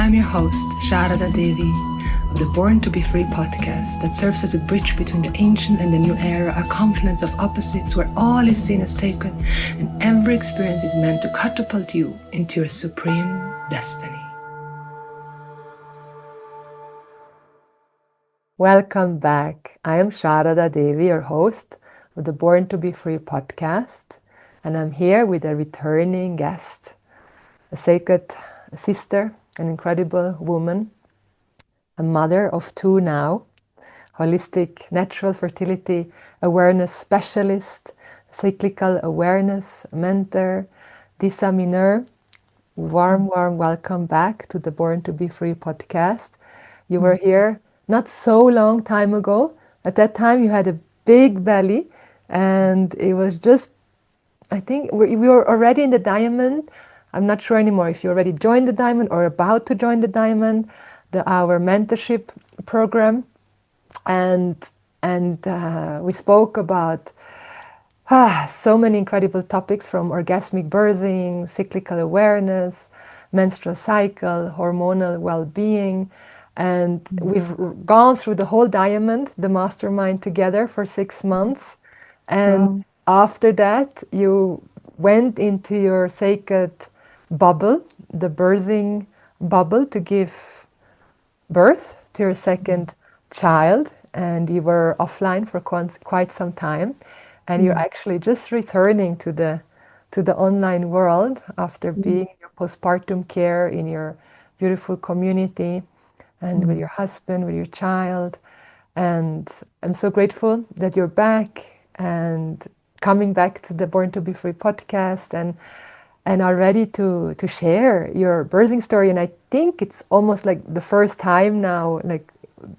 I'm your host, Sharada Devi, of the Born to Be Free podcast that serves as a bridge between the ancient and the new era, a confluence of opposites where all is seen as sacred and every experience is meant to catapult you into your supreme destiny. Welcome back. I am Sharada Devi, your host of the Born to Be Free podcast, and I'm here with a returning guest, a sacred sister, an incredible woman, a mother of two now, holistic natural fertility awareness specialist, cyclical awareness mentor, Disa Mineur. Warm welcome back to the Born to Be Free podcast. You were here not so long time ago. At that time, you had a big belly, and it was just, I think we were already in the Diamond. I'm not sure anymore if you already joined the Diamond or about to join the Diamond, our mentorship program, and we spoke about so many incredible topics from orgasmic birthing, cyclical awareness, menstrual cycle, hormonal well-being. And we've gone through the whole Diamond, the mastermind, together for 6 months. And after that, you went into your sacred bubble, the birthing bubble, to give birth to your second child. And you were offline for quite some time. And you're actually just returning to the online world after being in your postpartum care in your beautiful community and with your husband, with your child. And I'm so grateful that you're back and coming back to the Born to Be Free podcast and are ready to share your birthing story. And I think it's almost like the first time now, like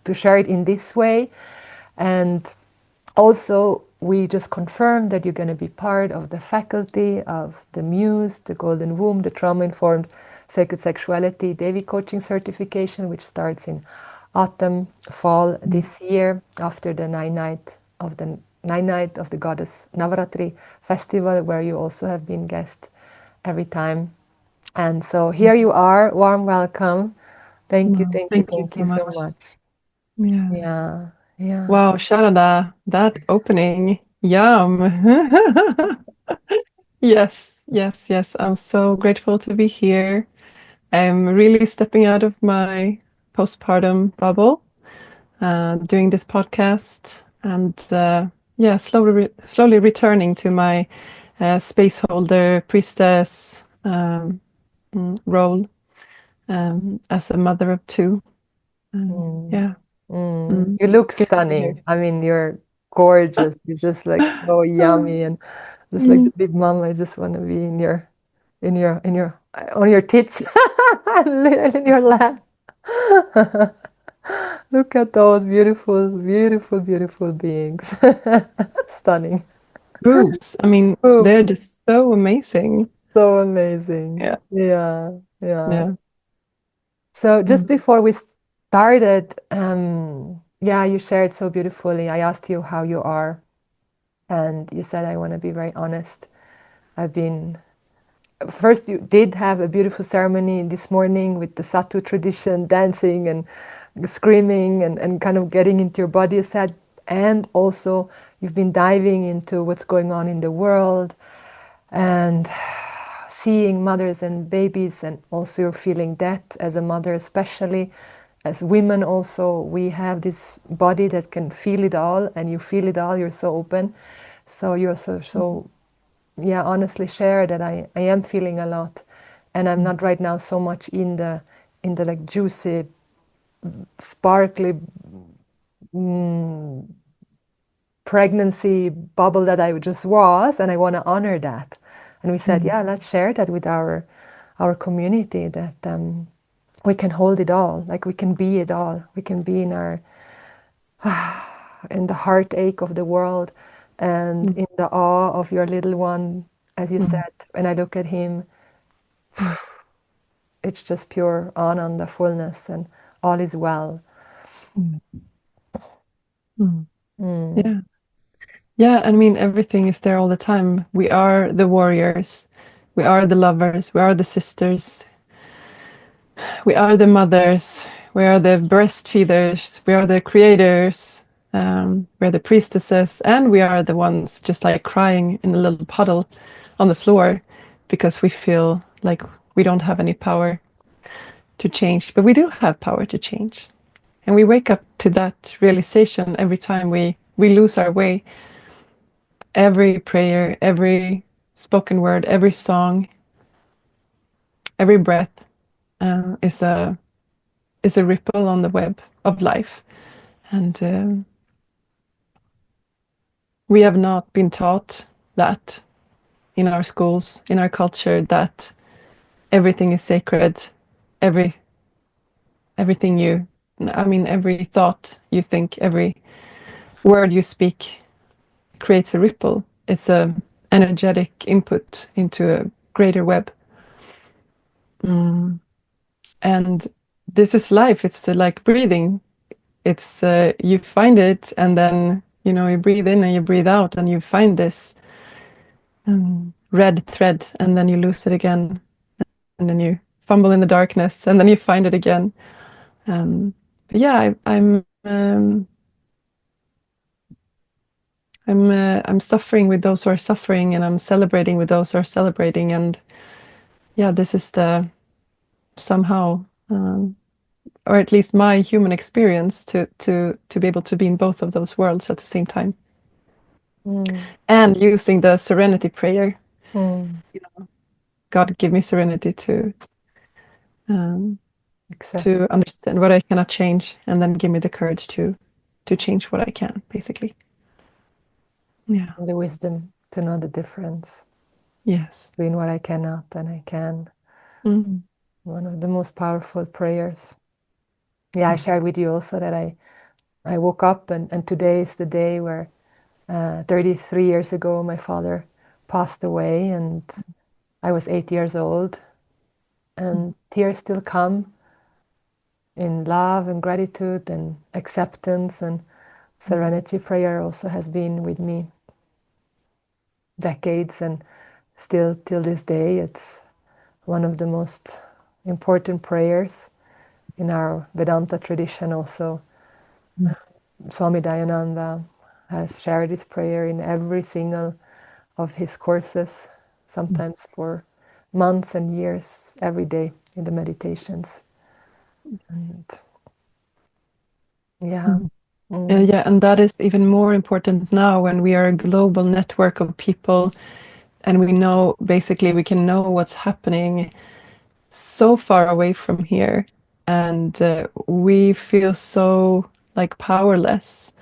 to share it in this way. And also, we just confirmed that you're going to be part of the faculty of the Muse, the Golden Womb, the Trauma-Informed Sacred Sexuality Devi Coaching Certification, which starts in autumn, fall this year after the nine night of the Goddess Navaratri Festival, where you also have been guest every time. And so here you are, warm welcome. Thank you so much. Yeah. Yeah. Wow, Sharada, that opening. Yum. Yes. I'm so grateful to be here. I'm really stepping out of my postpartum bubble, doing this podcast, and slowly returning to my space holder priestess role as a mother of two. Yeah. You look Good to be here. stunning. I mean, you're gorgeous. You're just like so yummy and just like the big mom. I just want to be on your tits and in your lap. Look at those beautiful beings. Stunning. Boobs. I mean, Boobs. they're just so amazing. So amazing. Yeah. Yeah. Yeah. So just before we started, you shared so beautifully. I asked you how you are, and you said, I want to be very honest. First, you did have a beautiful ceremony this morning with the Satu tradition, dancing and screaming and kind of getting into your body, you said. And also, you've been diving into what's going on in the world and seeing mothers and babies, and also you're feeling that as a mother, especially as women. Also, we have this body that can feel it all, and you feel it all. You're so open, so you're so honestly share that I am feeling a lot, and I'm not right now so much in the like juicy, sparkly pregnancy bubble that I just was, and I want to honor that. And we said, let's share that with our community, that we can hold it all, like we can be it all. We can be in our in the heartache of the world and in the awe of your little one, as you said. When I look at him, it's just pure ananda, fullness, and all is well. Yeah. Yeah, I mean, everything is there all the time. We are the warriors. We are the lovers. We are the sisters. we are the mothers, we are the breastfeeders, we are the creators, we're the priestesses, and we are the ones just like crying in a little puddle on the floor because we feel like we don't have any power to change, but we do have power to change. And we wake up to that realization every time we lose our way. Every prayer, every spoken word, every song, every breath is a ripple on the web of life. And we have not been taught that in our schools, in our culture, that everything is sacred. Everything you, I mean, every thought you think, every word you speak creates a ripple. It's a energetic input into a greater web. And this is life. It's like breathing. It's you find it, and then you breathe in and you breathe out, and you find this red thread, and then you lose it again, and then you fumble in the darkness, and then you find it again. Yeah, I'm suffering with those who are suffering, and I'm celebrating with those who are celebrating, and yeah, this is the somehow, or at least my human experience, to be able to be in both of those worlds at the same time. And using the serenity prayer. God, give me serenity to understand what I cannot change, and then give me the courage to change what I can, basically. Yeah. The wisdom to know the difference. Yes. Between what I cannot and I can. One of the most powerful prayers. Yeah, I shared with you also that I woke up and today is the day where 33 years ago my father passed away, and I was 8 years old, and tears still come in love and gratitude and acceptance, and serenity prayer also has been with me decades, and still till this day it's one of the most important prayers in our Vedanta tradition also. Swami Dayananda has shared this prayer in every single of his courses, sometimes for months and years, every day in the meditations. And yeah. Yeah, and that is even more important now when we are a global network of people, and we know, basically we can know what's happening so far away from here, and we feel so like powerless.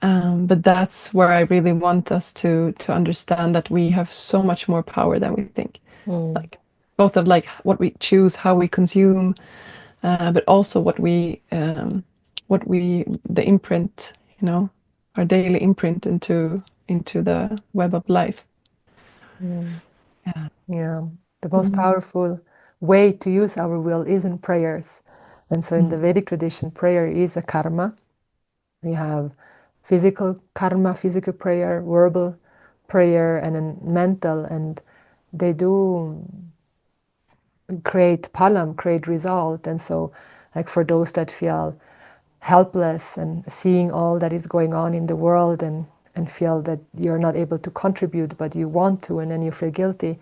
But that's where I really want us to understand that we have so much more power than we think. Like both of like what we choose, how we consume, but also what we the imprint, our daily imprint into the web of life. Yeah. The most powerful way to use our will is in prayers. And so in the Vedic tradition, prayer is a karma. We have physical karma, physical prayer, verbal prayer, and then mental, and they do create palam, create result. And so like for those that feel helpless and seeing all that is going on in the world, and feel that you're not able to contribute but you want to, and then you feel guilty,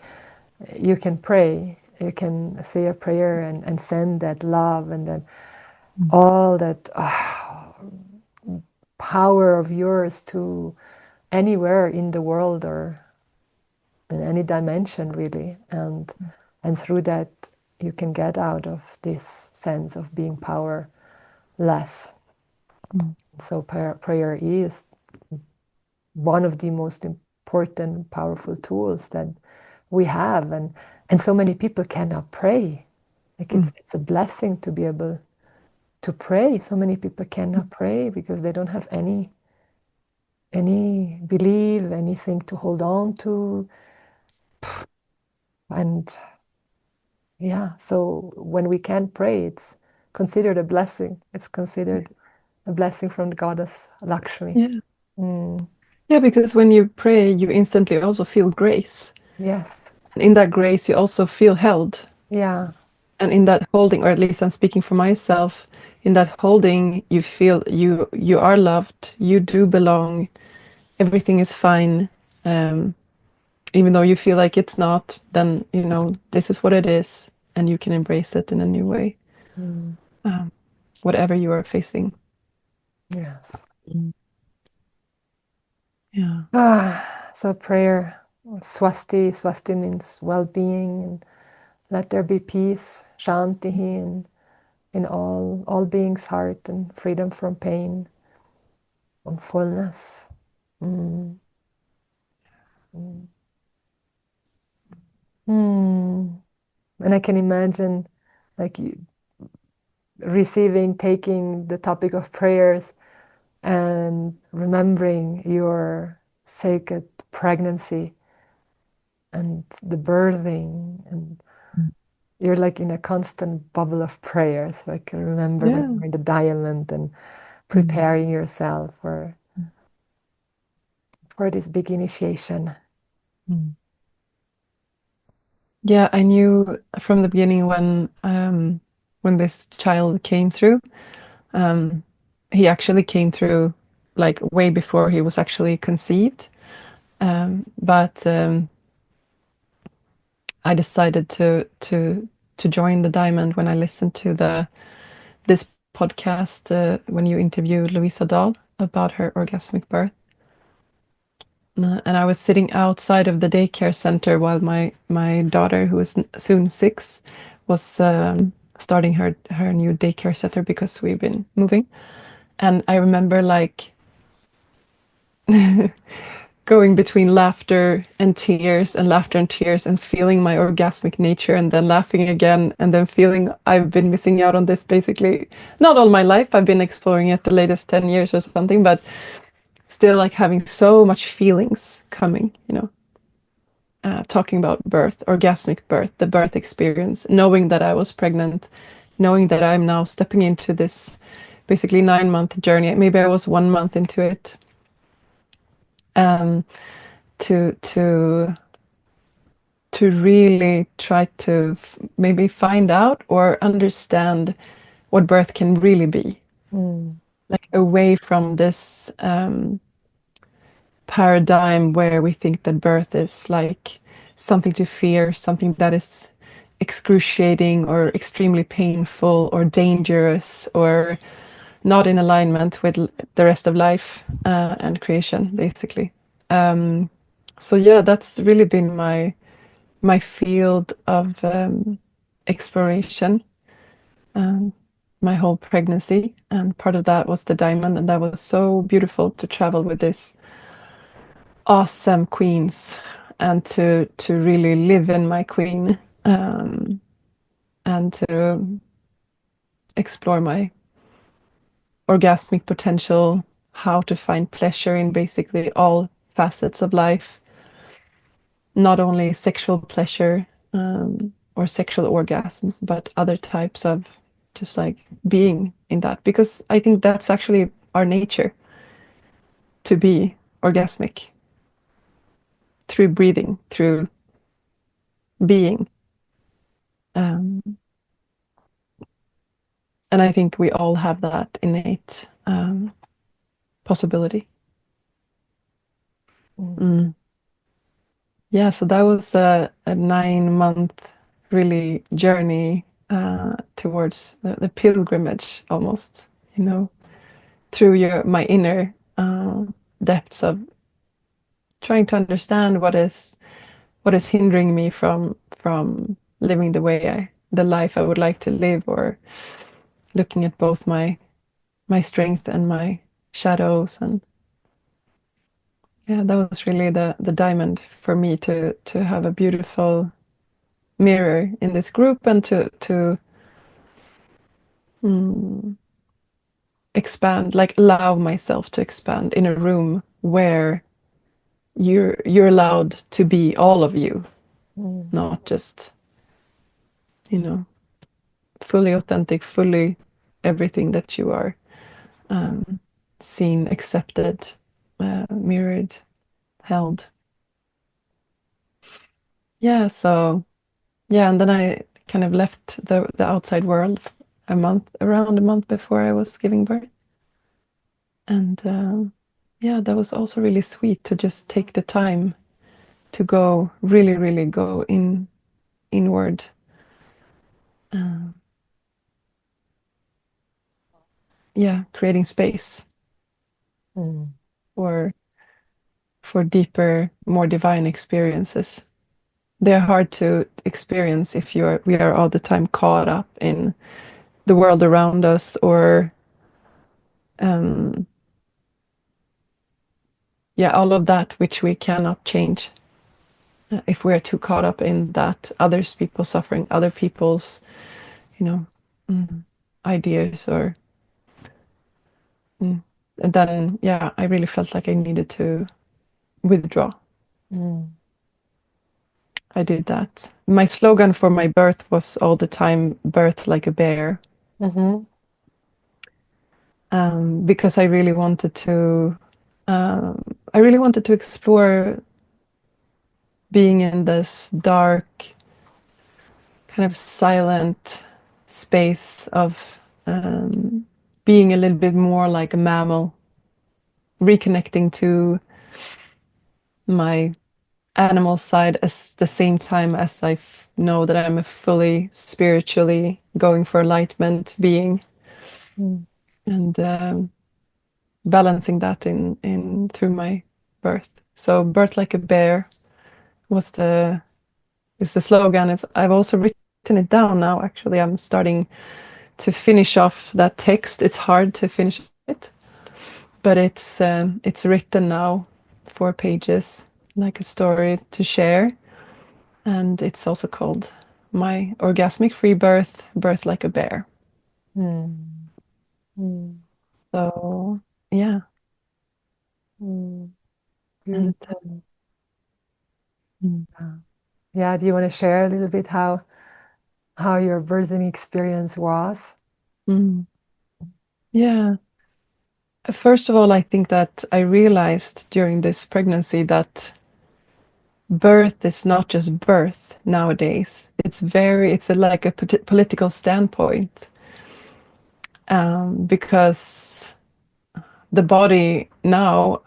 you can pray, you can say a prayer and send that love and then all that power of yours to anywhere in the world or in any dimension really, and through that you can get out of this sense of being powerless. So prayer is one of the most important, powerful tools that we have, and so many people cannot pray. Like it's a blessing to be able to pray. So many people cannot pray because they don't have any belief, anything to hold on to, and yeah. So when we can pray, it's considered a blessing. It's considered a blessing from the goddess Lakshmi. Yeah. Yeah, because when you pray, you instantly also feel grace. Yes. And in that grace, you also feel held. Yeah. And in that holding, or at least I'm speaking for myself, in that holding, you feel you are loved, you do belong, everything is fine. Even though you feel like it's not, then this is what it is, and you can embrace it in a new way. Whatever you are facing. Yes. Yeah. So prayer, swasti. Swasti means well-being, and let there be peace, shanti, in all beings' heart, and freedom from pain, and fullness. Mm. Mm. Mm. And I can imagine, like, you taking the topic of prayers and remembering your sacred pregnancy and the birthing, and you're like in a constant bubble of prayers. So I can remember when you're in the diamond and preparing yourself for this big initiation. Yeah, I knew from the beginning when this child came through. He actually came through like way before he was actually conceived. But I decided to join the Diamond when I listened to this podcast when you interviewed Louisa Dahl about her orgasmic birth. And I was sitting outside of the daycare center while my daughter, who is soon 6, was starting her new daycare center because we've been moving. And I remember like going between laughter and tears and laughter and tears and feeling my orgasmic nature and then laughing again and then feeling I've been missing out on this basically not all my life. I've been exploring it the latest 10 years or something, but still like having so much feelings coming, talking about birth, orgasmic birth, the birth experience, knowing that I was pregnant, knowing that I'm now stepping into this basically 9-month journey. Maybe I was 1 month into it. To really try to maybe find out or understand what birth can really be, like away from this paradigm where we think that birth is like something to fear, something that is excruciating or extremely painful or dangerous or not in alignment with the rest of life and creation, basically. So yeah, that's really been my field of exploration, my whole pregnancy, and part of that was the Diamond, and that was so beautiful to travel with this awesome queens and to really live in my queen, and to explore my orgasmic potential, how to find pleasure in basically all facets of life, not only sexual pleasure or sexual orgasms, but other types of just like being in that, because I think that's actually our nature, to be orgasmic through breathing, through being. And I think we all have that innate possibility. Yeah, so that was a 9-month really journey towards the pilgrimage almost, through my inner depths of trying to understand what is hindering me from living the life I would like to live, or looking at both my strength and my shadows. And yeah, that was really the Diamond for me, to have a beautiful mirror in this group, and to expand, like allow myself to expand in a room where you're allowed to be all of you, not just fully authentic, fully everything that you are, seen, accepted, mirrored, held. Yeah, so yeah, and then I kind of left the outside world around a month before I was giving birth. And yeah, that was also really sweet to just take the time to go really go inward. Yeah, creating space for deeper, more divine experiences. They're hard to experience if we are all the time caught up in the world around us, or yeah, all of that which we cannot change. If we're too caught up in that, others people suffering, other people's, ideas, or and then yeah, I really felt like I needed to withdraw. I did that. My slogan for my birth was all the time, birth like a bear. Because I really wanted to explore being in this dark, kind of silent space of being a little bit more like a mammal, reconnecting to my animal side at the same time as I know that I'm a fully spiritually going for enlightenment being, and balancing that in through my birth. So birth like a bear was the slogan. I've also written it down now. Actually, I'm starting to finish off that text. It's hard to finish it, but it's written now, 4 pages, like a story to share, and it's also called My Orgasmic Free Birth, Birth Like a Bear. So yeah. And, yeah, do you want to share a little bit how your birthing experience was? Yeah. First of all, I think that I realized during this pregnancy that birth is not just birth nowadays. It's like a political standpoint, because the body now,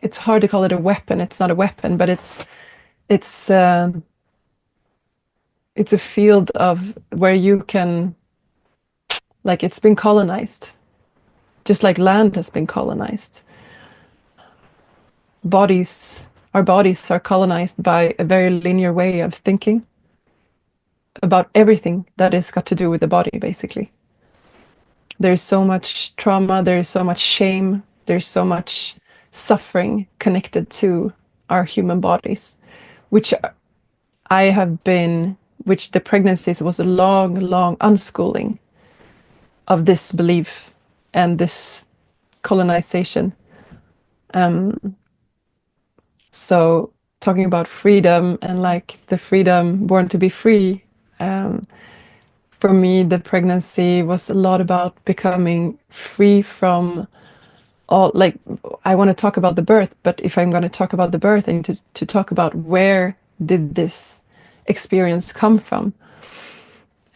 it's hard to call it a weapon. It's not a weapon, but it's a field of where you can, like, it's been colonized, just like land has been colonized. Our bodies are colonized by a very linear way of thinking about everything that has got to do with the body, basically. There's so much trauma, there's so much shame, there's so much suffering connected to our human bodies, which the pregnancies was a long unschooling of this belief and this colonization. So talking about freedom and like the freedom born to be free, for me, the pregnancy was a lot about becoming free from all, like, I want to talk about the birth, but if I'm going to talk about the birth, I need to talk about where did this experience come from.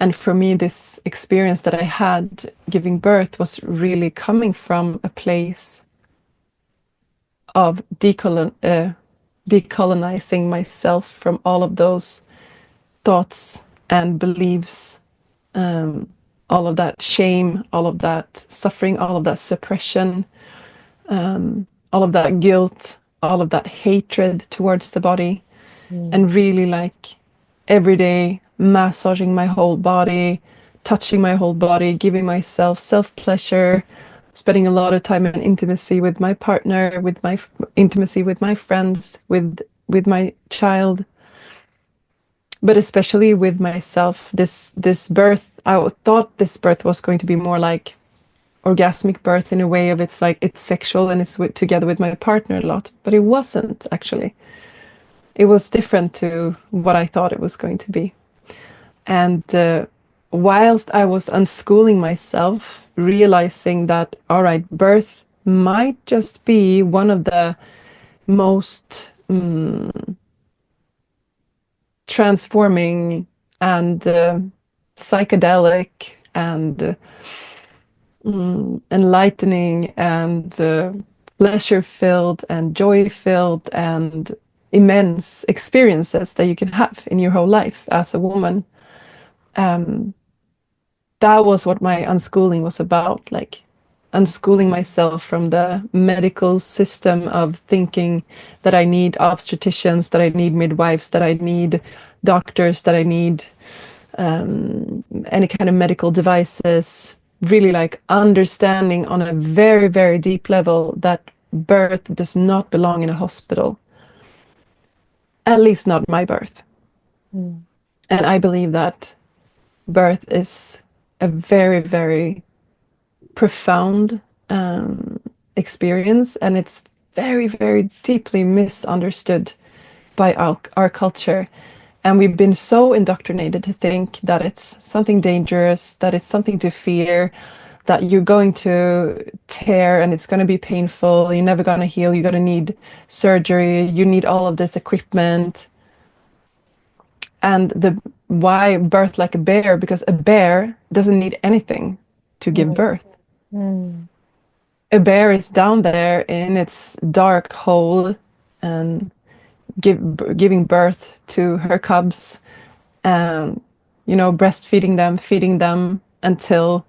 And for me, this experience that I had giving birth was really coming from a place of decolonizing myself from all of those thoughts and beliefs, all of that shame, all of that suffering, all of that suppression, all of that guilt, all of that hatred towards the body, and really like every day massaging my whole body, touching my whole body, giving myself self-pleasure, spending a lot of time in intimacy with my partner, with my intimacy with my friends, with my child, but especially with myself. This birth, I thought this birth was going to be more like orgasmic birth in a way of it's sexual and it's together with my partner a lot, but it wasn't actually. It was different to what I thought it was going to be. And whilst I was unschooling myself, realizing that, all right, birth might just be one of the most transforming and psychedelic and enlightening and pleasure-filled and joy-filled and immense experiences that you can have in your whole life as a woman. That was what my unschooling was about, like unschooling myself from the medical system of thinking that I need obstetricians, that I need midwives, that I need doctors, that I need any kind of medical devices. Really like understanding on a very, very deep level that birth does not belong in a hospital. At least not my birth. And I believe that birth is a very, very profound experience, and it's very, very deeply misunderstood by our culture. And we've been so indoctrinated to think that it's something dangerous, that it's something to fear, that you're going to tear and it's going to be painful, you're never going to heal, you're going to need surgery, you need all of this equipment. And why birth like a bear? Because a bear doesn't need anything to give birth. A bear is down there in its dark hole and giving birth to her cubs, and breastfeeding them, feeding them until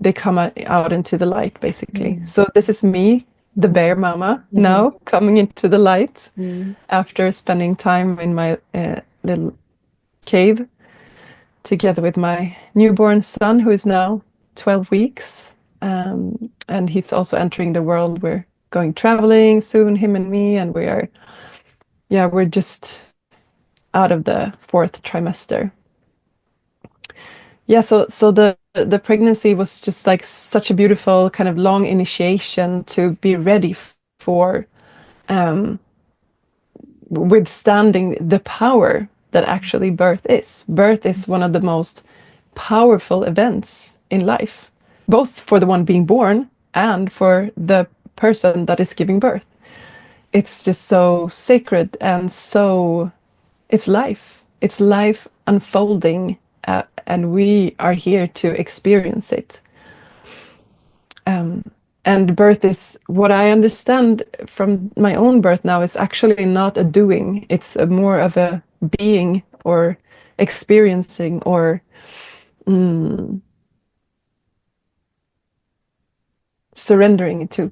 they come out into the light, basically. So this is me, the bear mama, now coming into the light after spending time in my little cave together with my newborn son, who is now 12 weeks. And he's also entering the world. We're going traveling soon, him and me, and we're just out of the 4th trimester. Yeah, so the pregnancy was just like such a beautiful kind of long initiation to be ready for withstanding the power that actually birth is. Birth is one of the most powerful events in life, both for the one being born and for the person that is giving birth. It's just so sacred, and so it's life unfolding, and we are here to experience it. And birth is, what I understand from my own birth now, is actually not a doing. It's more of a being or experiencing or surrendering to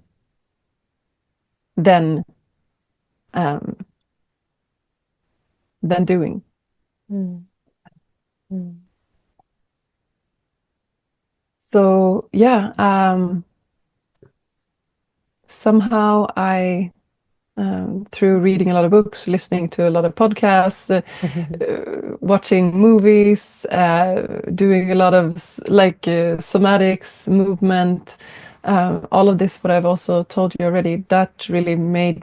than doing. So yeah, somehow I, through reading a lot of books, listening to a lot of podcasts, watching movies, doing a lot of somatics, movement, all of this, what I've also told you already, that really made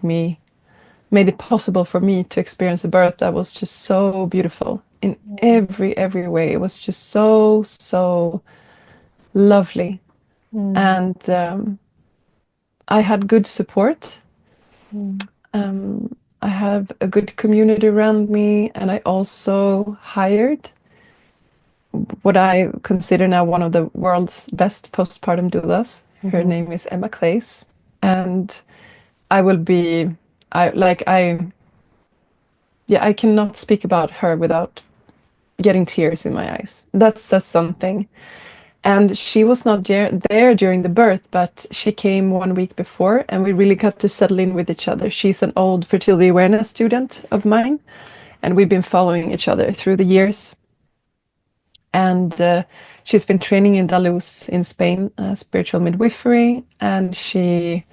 it possible for me to experience a birth that was just so beautiful in every way. It was just so lovely. And I had good support. I have a good community around me, and I also hired what I consider now one of the world's best postpartum doulas. Her name is Emma Claes, and I cannot speak about her without getting tears in my eyes. That says something. And she was not there during the birth, but she came 1 week before, and we really got to settle in with each other. She's an old fertility awareness student of mine, and we've been following each other through the years. And she's been training in Daluz in Spain, spiritual midwifery, and she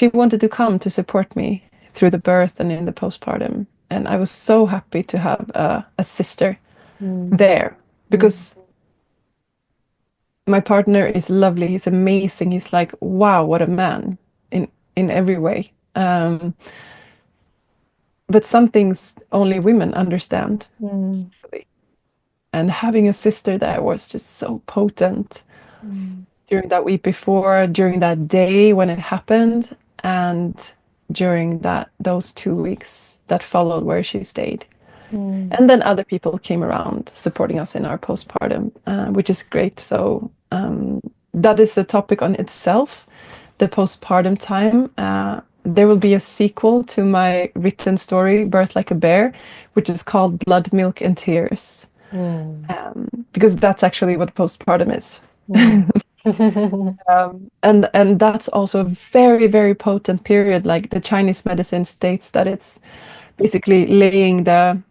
wanted to come to support me through the birth and in the postpartum. And I was so happy to have a sister there, because my partner is lovely. He's amazing. He's like, wow, what a man in every way. But some things only women understand. And having a sister there was just so potent during that week before, during that day when it happened, and during those 2 weeks that followed where she stayed. And then other people came around supporting us in our postpartum, which is great. So that is a topic on itself, the postpartum time. There will be a sequel to my written story, Birth Like a Bear, which is called Blood, Milk and Tears. Because that's actually what postpartum is. And that's also a very, very potent period. Like the Chinese medicine states that it's basically laying the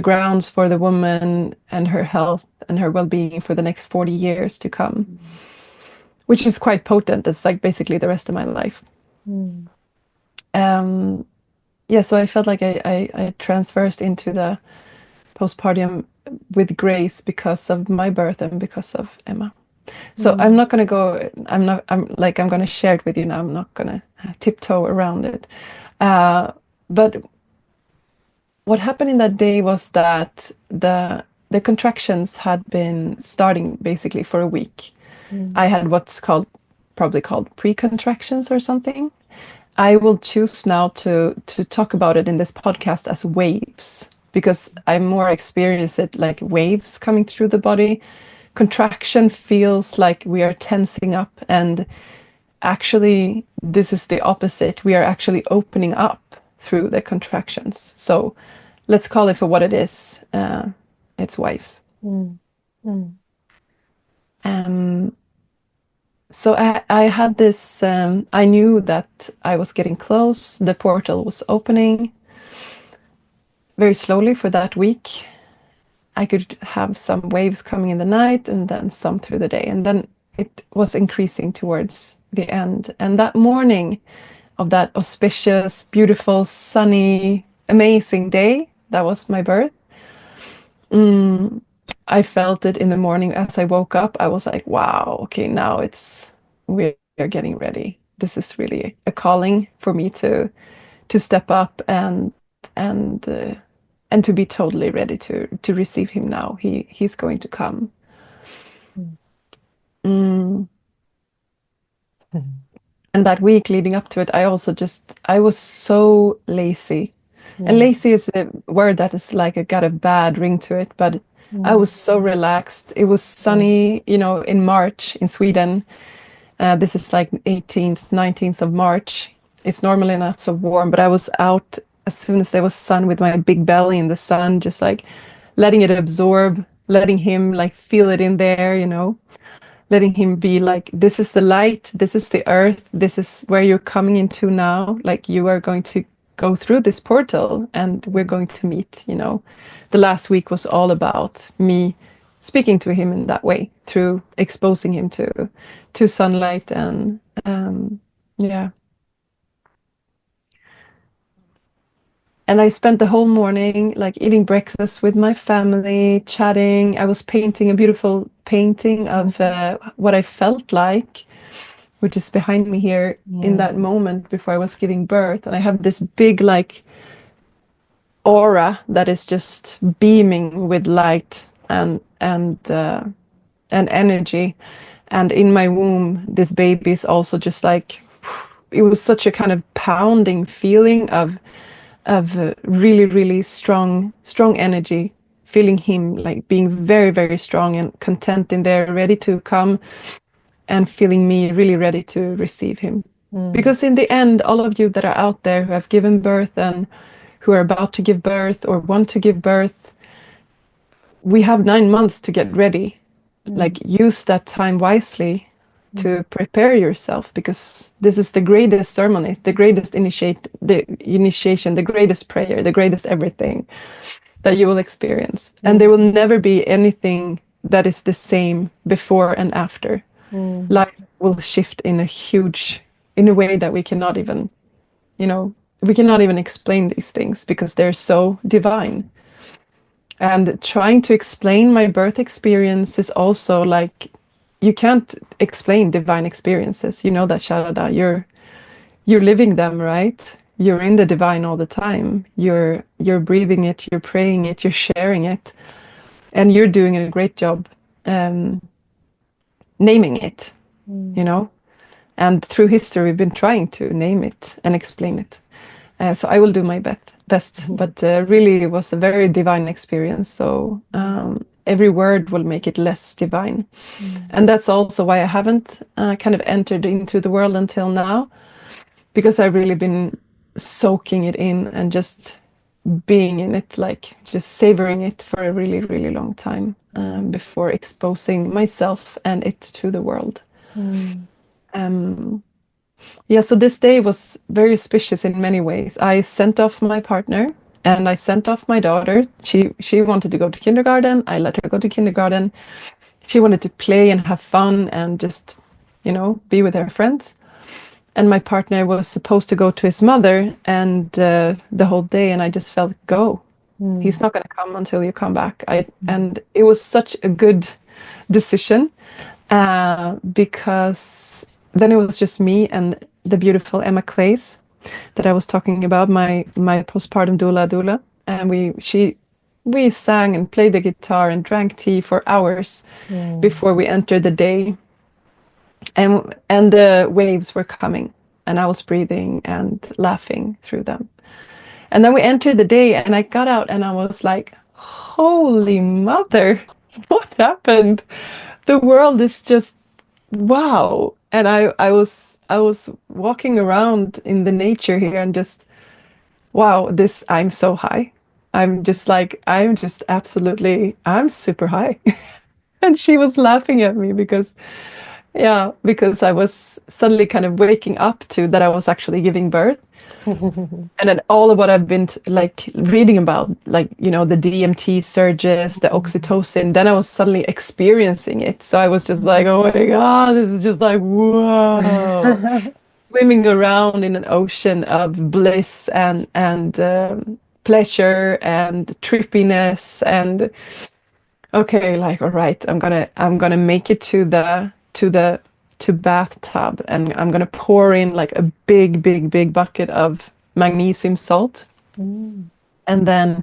grounds for the woman and her health and her well-being for the next 40 years to come, which is quite potent. It's like basically the rest of my life. Yeah, so I felt like I transversed into the postpartum with grace because of my birth and because of Emma. So I'm not going to go, I'm going to share it with you now. I'm not going to tiptoe around it. But what happened in that day was that the contractions had been starting basically for a week. I had what's probably called pre-contractions or something. I will choose now to talk about it in this podcast as waves, because I more experience it like waves coming through the body. Contraction feels like we are tensing up, and actually this is the opposite. We are actually opening up through the contractions. So let's call it for what it is. It's waves. So I had this, I knew that I was getting close. The portal was opening very slowly for that week. I could have some waves coming in the night and then some through the day. And then it was increasing towards the end. And that morning of that auspicious, beautiful, sunny, amazing day, that was my birth. I felt it in the morning as I woke up. I was like, wow, okay, now we are getting ready. This is really a calling for me to step up and to be totally ready to receive him now. He's going to come. And that week leading up to it, I was so lazy. And lazy is a word that is like got a bad ring to it, but I was so relaxed. It was sunny, in March in Sweden. This is like 18th, 19th of March. It's normally not so warm, but I was out as soon as there was sun with my big belly in the sun, just like letting it absorb, letting him like feel it in there, letting him be like, this is the light, this is the earth, this is where you're coming into now. Like you are going to go through this portal and we're going to meet, The last week was all about me speaking to him in that way, through exposing him to sunlight and yeah. And I spent the whole morning like eating breakfast with my family, chatting. I was painting a beautiful painting of what I felt like, which is behind me here in that moment before I was giving birth. And I have this big like aura that is just beaming with light and energy. And in my womb, this baby is also just like, it was such a kind of pounding feeling of really, really strong energy, feeling him like being very, very strong and content in there, ready to come, and feeling me really ready to receive him. Because in the end, all of you that are out there who have given birth and who are about to give birth or want to give birth, we have 9 months to get ready. Like use that time wisely to prepare yourself, because this is the greatest ceremony, the greatest initiation, the greatest prayer, the greatest everything that you will experience. And there will never be anything that is the same before and after. Life will shift in a way that we cannot even, we cannot even explain these things because they're so divine. And trying to explain my birth experience is also like, you can't explain divine experiences. You know that, Sharada. You're living them, right? You're in the divine all the time. You're breathing it, you're praying it, you're sharing it. And you're doing a great job naming it, And through history, we've been trying to name it and explain it. So I will do my best, but really it was a very divine experience. So every word will make it less divine. And that's also why I haven't kind of entered into the world until now, because I've really been soaking it in and just being in it, like just savoring it for a really, really long time before exposing myself and it to the world. Yeah, so this day was very auspicious in many ways. I sent off my partner and I sent off my daughter. She wanted to go to kindergarten. I let her go to kindergarten. She wanted to play and have fun and just, be with her friends. And my partner was supposed to go to his mother and the whole day, and I just felt, go. He's not going to come until you come back. And it was such a good decision because then it was just me and the beautiful Emma Clays that I was talking about, my postpartum doula. And we sang and played the guitar and drank tea for hours before we entered the day. And the waves were coming and I was breathing and laughing through them. And then we entered the day and I got out and I was like, holy mother, what happened? The world is just, wow. And I was walking around in the nature here and just, wow, I'm so high. I'm super high. And she was laughing at me because I was suddenly kind of waking up to that I was actually giving birth. And then all of what I've been reading about, the DMT surges, the oxytocin, then I was suddenly experiencing it. So I was just like, oh my God, this is just like, whoa. Swimming around in an ocean of bliss and pleasure and trippiness and okay, like, all right, I'm gonna make it to bathtub and I'm gonna pour in like a big bucket of magnesium salt and then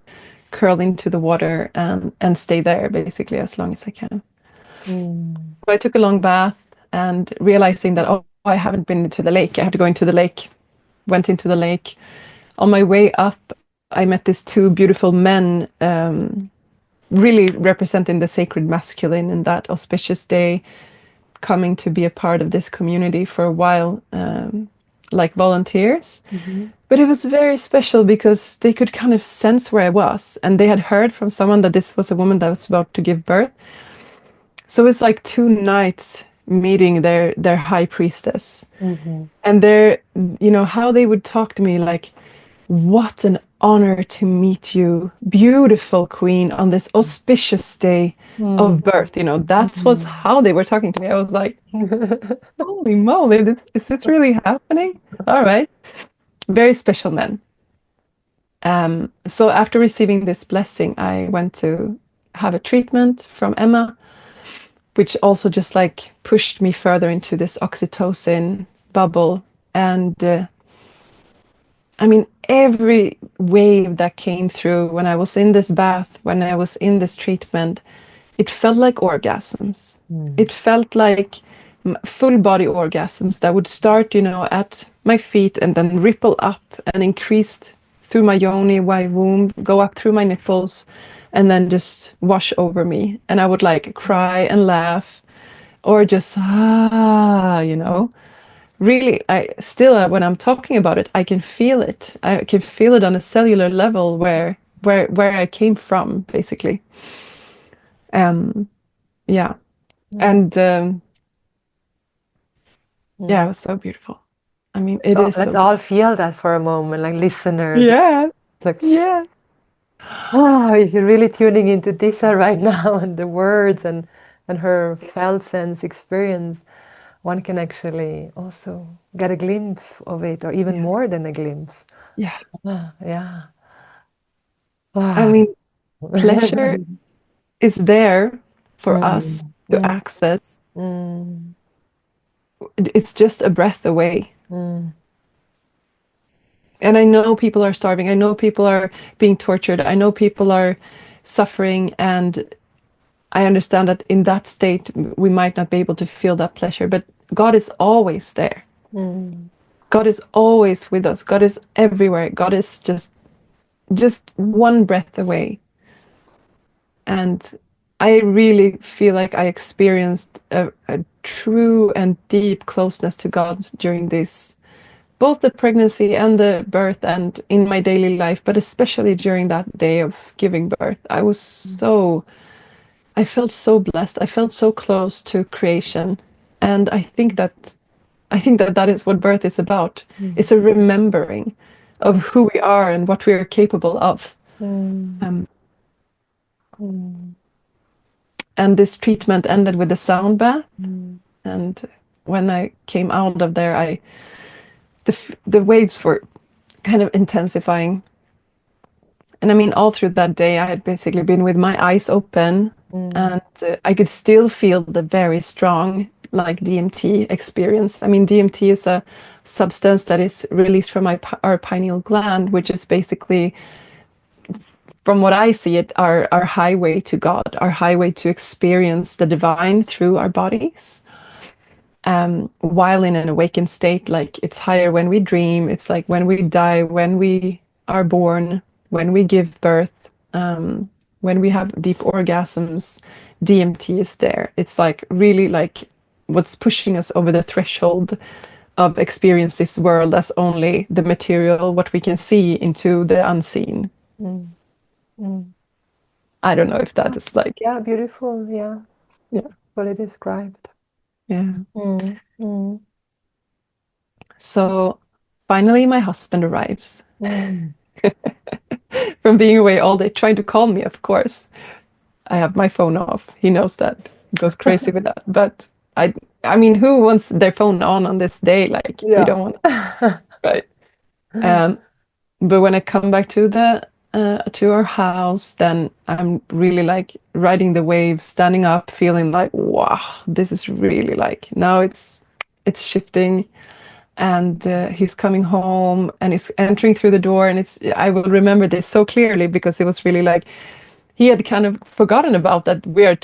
curl into the water and stay there basically as long as I can. So I took a long bath and realizing that, oh, I haven't been to the lake. I have to go into the lake. Went into the lake. On my way up, I met these two beautiful men, really representing the sacred masculine in that auspicious day, coming to be a part of this community for a while, like volunteers. But it was very special because they could kind of sense where I was, and they had heard from someone that this was a woman that was about to give birth. So it's like 2 nights meeting their high priestess. And they're, how they would talk to me like, what an honor to meet you, beautiful queen, on this auspicious day of birth. That was how they were talking to me. I was like, holy moly, is this really happening? All right. Very special men. So after receiving this blessing, I went to have a treatment from Emma, which also just like pushed me further into this oxytocin bubble. And every wave that came through when I was in this bath, when I was in this treatment, it felt like orgasms. It felt like full body orgasms that would start, at my feet and then ripple up and increase through my yoni, my womb, go up through my nipples, and then just wash over me. And I would like cry and laugh or just, really, I still, when I'm talking about it, I can feel it. I can feel it on a cellular level where I came from, basically. And it was so beautiful. It is. Let's all feel that for a moment, like listeners. Yeah. Like, yeah. Oh, if you're really tuning into Disa right now and the words and her felt sense experience, one can actually also get a glimpse of it, or even more than a glimpse. Yeah. Yeah. Pleasure is there for us to access. It's just a breath away. And I know people are starving. I know people are being tortured. I know people are suffering. And I understand that in that state, we might not be able to feel that pleasure. But God is always there. God is always with us. God is everywhere. God is just just one breath away. And I really feel like I experienced a true and deep closeness to God during this, both the pregnancy and the birth and in my daily life, but especially during that day of giving birth. I felt so blessed. I felt so close to creation. And I think that is what birth is about. It's a remembering of who we are and what we are capable of. And this treatment ended with a sound bath. And when I came out of there, the waves were kind of intensifying. And I mean, all through that day, I had basically been with my eyes open, and I could still feel the very strong, like DMT experience. I mean, DMT is a substance that is released from our pineal gland, which is basically, from what I see it, our highway to God, our highway to experience the divine through our bodies. While in an awakened state, like it's higher when we dream, it's like when we die, when we are born, when we give birth, when we have deep orgasms, DMT is there. It's like really like what's pushing us over the threshold of experience this world as only the material, what we can see, into the unseen. I don't know if that is like... Yeah, beautiful. Yeah. Yeah. Fully described. Yeah. So finally my husband arrives. From being away all day, trying to call me, of course. I have my phone off. He knows that. He goes crazy with that. But I mean, who wants their phone on this day? Like, you don't want to, right? But when I come back to our house, then I'm really like riding the waves, standing up, feeling like, wow, this is really like, now it's shifting. And he's coming home and he's entering through the door, and I will remember this so clearly because it was really like he had kind of forgotten about that we are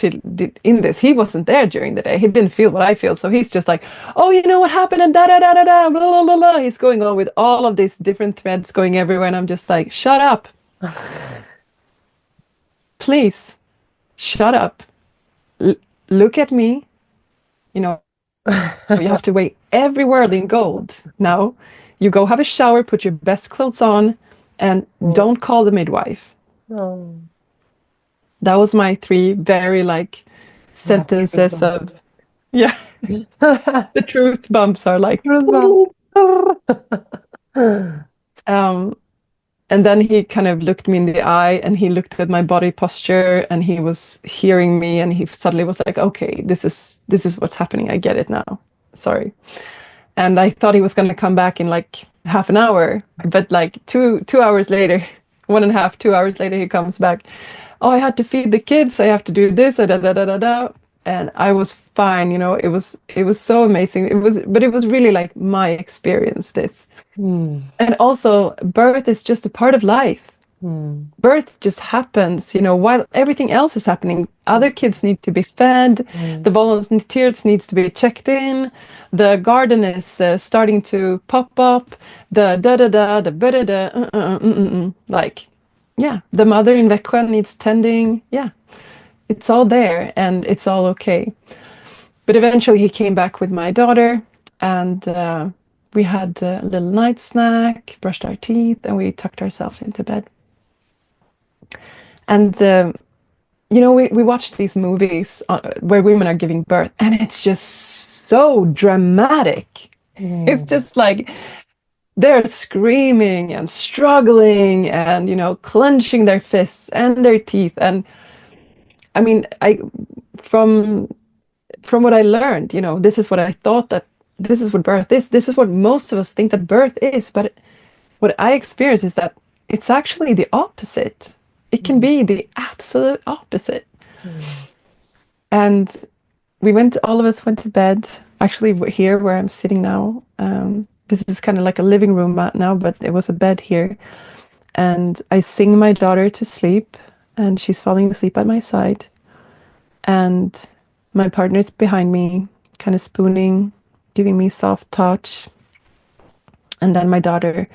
in this. He wasn't there during the day. He didn't feel what I feel, so he's just like, oh, you know what happened, and da da da da da, blah blah blah blah. He's going on with all of these different threads going everywhere, and I'm just like, shut up, please, shut up. Look at me, you know. You have to weigh every word in gold. Now, you go have a shower, put your best clothes on, and don't call the midwife. That was my 3 very like sentences of, yeah. The truth bumps are like, and then he kind of looked me in the eye, and he looked at my body posture, and he was hearing me, and he suddenly was like, okay, this is what's happening. I get it now. Sorry. And I thought he was going to come back in like half an hour, but like 2 hours later, 1.5, 2 hours later, he comes back. Oh, I had to feed the kids. I have to do this, da da da da da. And I was fine. You know, it was so amazing. But it was really like my experience, this. And also, birth is just a part of life. Birth just happens, you know, while everything else is happening. Other kids need to be fed, the volunteers needs to be checked in, the garden is starting to pop up, the da-da-da, the ba-da-da, like, yeah, the mother in Växjö needs tending, yeah, it's all there, and it's all okay. But eventually he came back with my daughter, and we had a little night snack, brushed our teeth, and we tucked ourselves into bed. And, you know, we watched these movies where women are giving birth, and it's just so dramatic. It's just like they're screaming and struggling and, you know, clenching their fists and their teeth. And I mean, from what I learned, you know, this is what I thought, that this is what birth is. This is what most of us think that birth is. But what I experienced is that it's actually the opposite. It can be the absolute opposite. And all of us went to bed. Actually, here where I'm sitting now, this is kind of like a living room now, but it was a bed here. And I sing my daughter to sleep, and she's falling asleep at my side. And my partner's behind me, kind of spooning, giving me soft touch. And then my daughter,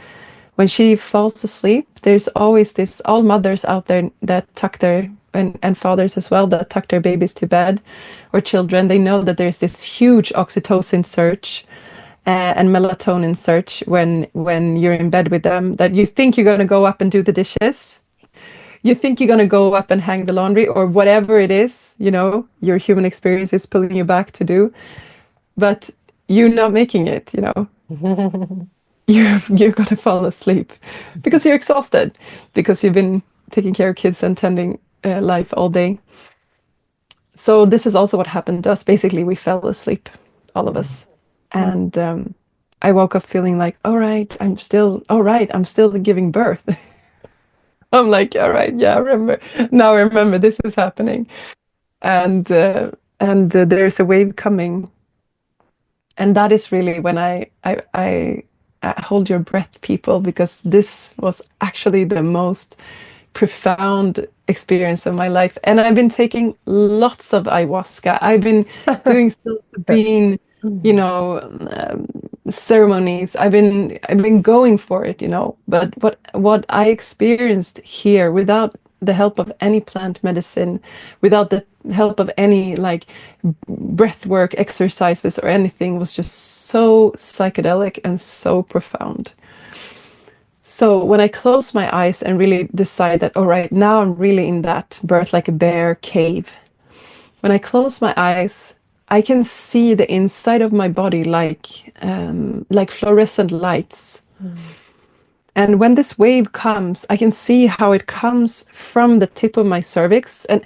when she falls asleep, there's always this, all mothers out there that tuck their, and fathers as well, that tuck their babies to bed, or children, they know that there's this huge oxytocin surge and melatonin surge when you're in bed with them, that you think you're going to go up and do the dishes, you think you're going to go up and hang the laundry, or whatever it is, you know, your human experience is pulling you back to do, but you're not making it, you know. You're going to fall asleep because you're exhausted, because you've been taking care of kids and tending life all day. So this is also what happened to us. Basically, we fell asleep, all of us. And I woke up feeling like, all right, I'm still giving birth. I'm like, all right, yeah, I remember this is happening. And there's a wave coming. And that is really when I hold your breath, people, because this was actually the most profound experience of my life. And I've been taking lots of ayahuasca. I've been doing psilocybin, you know, ceremonies. I've been going for it, you know. But what I experienced here, without the help of any plant medicine, without the help of any like breath work exercises or anything, was just so psychedelic and so profound. So when I close my eyes and really decide that, all right, now I'm really in that birth like a bear cave. When I close my eyes, I can see the inside of my body like fluorescent lights. And when this wave comes, I can see how it comes from the tip of my cervix. And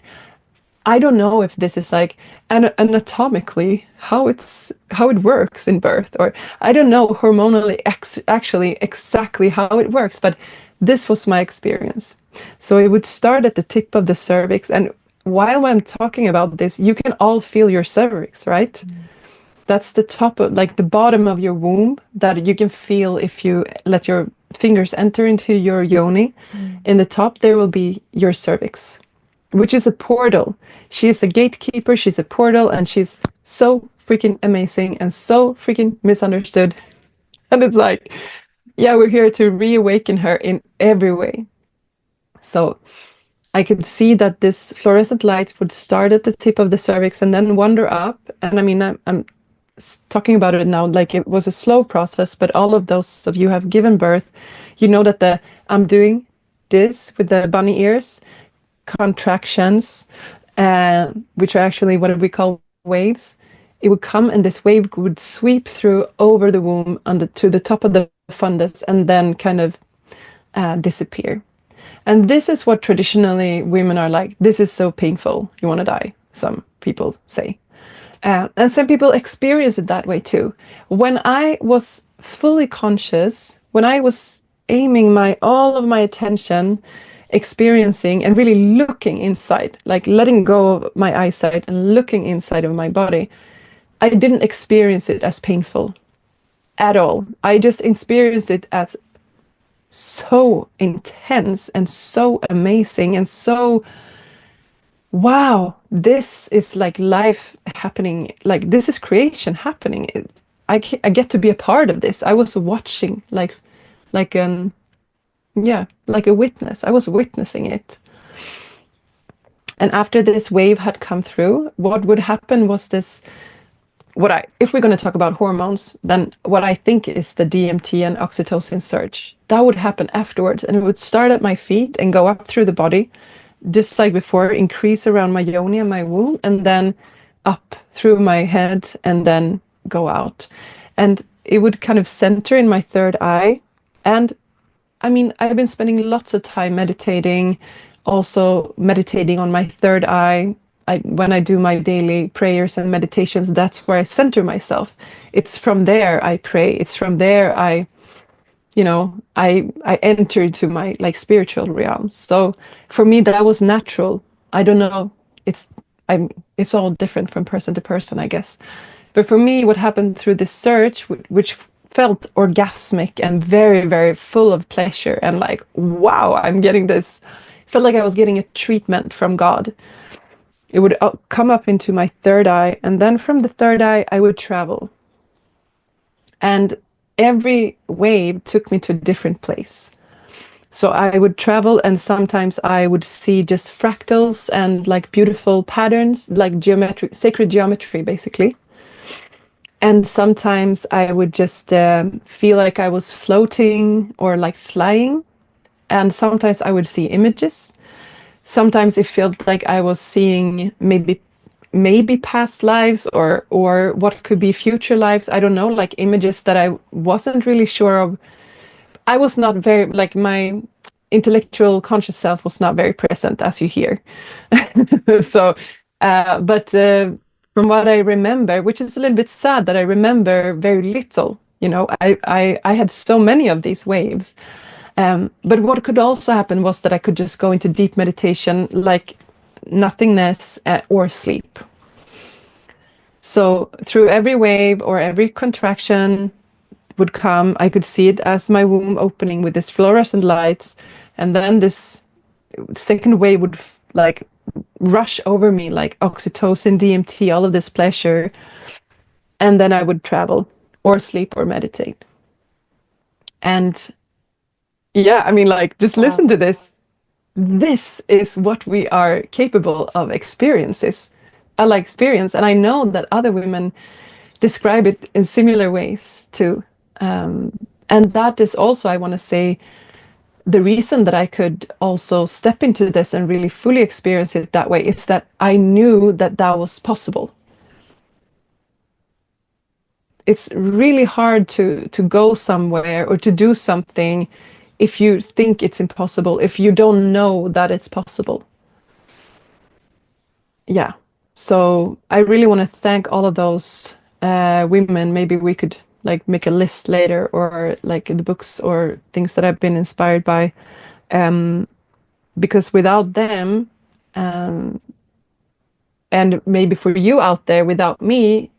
I don't know if this is like anatomically how it works in birth, or I don't know hormonally actually exactly how it works, but this was my experience. So it would start at the tip of the cervix, and while I'm talking about this, you can all feel your cervix, right? That's the top of, like the bottom of your womb, that you can feel if you let your fingers enter into your yoni. In the top there will be your cervix, which is a portal. She's a gatekeeper, she's a portal, and she's so freaking amazing and so freaking misunderstood. And it's like, yeah, we're here to reawaken her in every way. So I could see that this fluorescent light would start at the tip of the cervix and then wander up. And I mean, I'm talking about it now like it was a slow process, but all of those of you who have given birth, you know that I'm doing this with the bunny ears, contractions, which are actually what we call waves. It would come and this wave would sweep through over the womb to the top of the fundus and then kind of disappear. And this is what traditionally women are like, this is so painful, you want to die, some people say. And some people experience it that way too. When I was fully conscious, when I was aiming all of my attention, experiencing and really looking inside, like letting go of my eyesight and looking inside of my body, I didn't experience it as painful at all. I just experienced it as so intense and so amazing and so, wow, this is like life happening, like this is creation happening. I get to be a part of this. I was watching like a witness. I was witnessing it. And after this wave had come through, what would happen was this, if we're going to talk about hormones, then what I think is the DMT and oxytocin surge, that would happen afterwards. And it would start at my feet and go up through the body, just like before, increase around my yoni and my womb, and then up through my head and then go out. And it would kind of center in my third eye. And I mean, I've been spending lots of time meditating, also meditating on my third eye. When I do my daily prayers and meditations, that's where I center myself. It's from there I pray. It's from there I enter into my like spiritual realms. So for me, that was natural. I don't know. It's all different from person to person, I guess. But for me, what happened through this search, which felt orgasmic and very, very full of pleasure and like, wow, I'm getting this. Felt like I was getting a treatment from God. It would come up into my third eye, and then from the third eye, I would travel. And every wave took me to a different place. So I would travel, and sometimes I would see just fractals and like beautiful patterns, like geometry, sacred geometry, basically. And sometimes I would just feel like I was floating or like flying. And sometimes I would see images. Sometimes it felt like I was seeing maybe past lives or what could be future lives. I don't know, like images that I wasn't really sure of. I was not very, like, my intellectual conscious self was not very present, as you hear. So, but from what I remember, which is a little bit sad that I remember very little, you know, I had so many of these waves. But what could also happen was that I could just go into deep meditation, like nothingness, or sleep. So through every wave or every contraction would come, I could see it as my womb opening with this fluorescent lights, and then this second wave would like rush over me, like oxytocin, DMT, all of this pleasure, and then I would travel or sleep or meditate. And yeah, I mean, like, just listen to this. This is what we are capable of experience, and I know that other women describe it in similar ways too. And that is also, I want to say, the reason that I could also step into this and really fully experience it that way is that I knew that that was possible. It's really hard to go somewhere or to do something if you think it's impossible, if you don't know that it's possible. Yeah. So I really want to thank all of those women. Maybe we could like make a list later, or like the books or things that I've been inspired by, because without them, and maybe for you out there, without me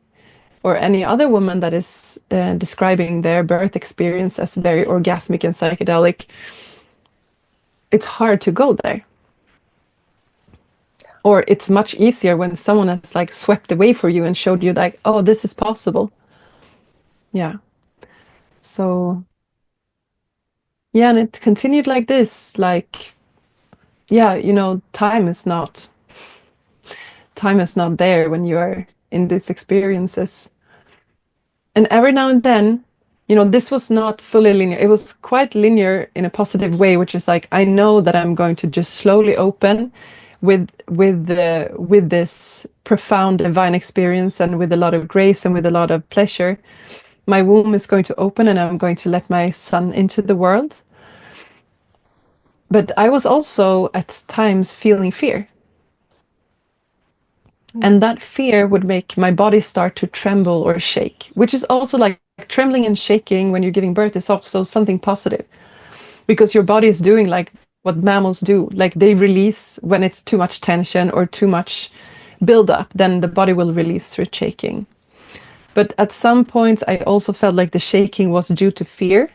or any other woman that is describing their birth experience as very orgasmic and psychedelic, it's hard to go there. Or it's much easier when someone has like swept away for you and showed you like, oh, this is possible. Yeah. So yeah, and it continued like this, like, yeah, you know, time is not there when you are in these experiences. And every now and then, you know, this was not fully linear. It was quite linear in a positive way, which is like, I know that I'm going to just slowly open with this profound divine experience, and with a lot of grace and with a lot of pleasure. My womb is going to open, and I'm going to let my son into the world. But I was also at times feeling fear. And that fear would make my body start to tremble or shake, which is also like trembling and shaking when you're giving birth is also something positive, because your body is doing like what mammals do. Like they release when it's too much tension or too much buildup, then the body will release through shaking. But at some points, I also felt like the shaking was due to fear.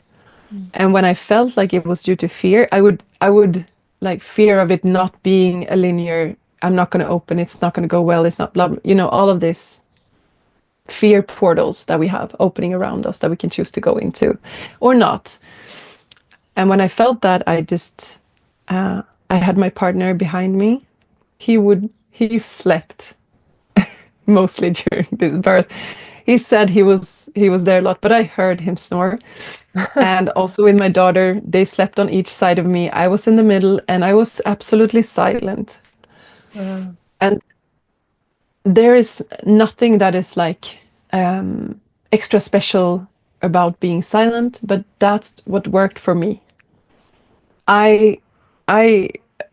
And when I felt like it was due to fear, I would like fear of it not being a linear, I'm not going to open, it's not going to go well, it's not blah, you know, all of this fear portals that we have opening around us that we can choose to go into or not. And when I felt that, I just, I had my partner behind me. He slept mostly during this birth. He said he was there a lot, but I heard him snore. And also with my daughter, they slept on each side of me. I was in the middle, and I was absolutely silent. And there is nothing that is like extra special about being silent, but that's what worked for me. I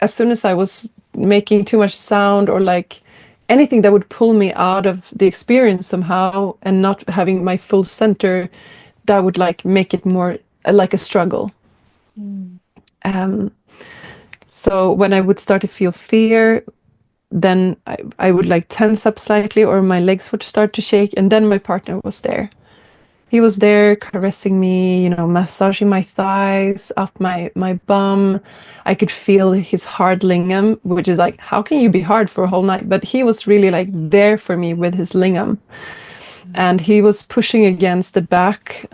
as soon as I was making too much sound or like anything that would pull me out of the experience somehow, and not having my full center, that would like make it more like a struggle. So when I would start to feel fear, then I would like tense up slightly, or my legs would start to shake, and then my partner was there. He was there caressing me, you know, massaging my thighs, up my bum. I could feel his hard lingam, which is like, how can you be hard for a whole night? But he was really like there for me with his lingam. And he was pushing against the back,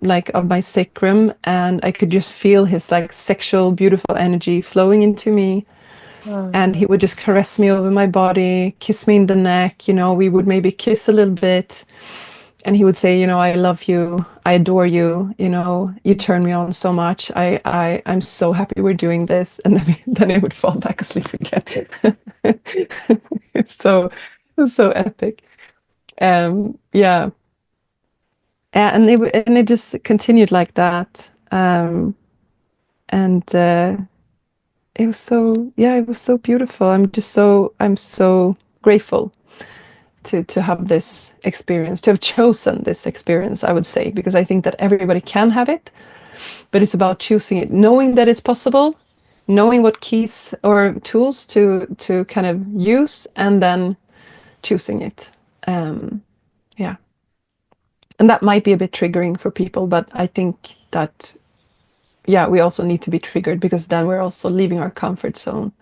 like of my sacrum, and I could just feel his like sexual, beautiful energy flowing into me. And he would just caress me over my body, kiss me in the neck. You know, we would maybe kiss a little bit, and he would say, you know, I love you, I adore you. You know, you turn me on so much. I'm so happy we're doing this. And then I would fall back asleep again. So it was so epic. Yeah. And it just continued like that. And it was so beautiful. I'm so grateful to have this experience, to have chosen this experience, I would say, because I think that everybody can have it, but it's about choosing it, knowing that it's possible, knowing what keys or tools to kind of use, and then choosing it. Yeah. And that might be a bit triggering for people, but I think that, yeah, we also need to be triggered, because then we're also leaving our comfort zone.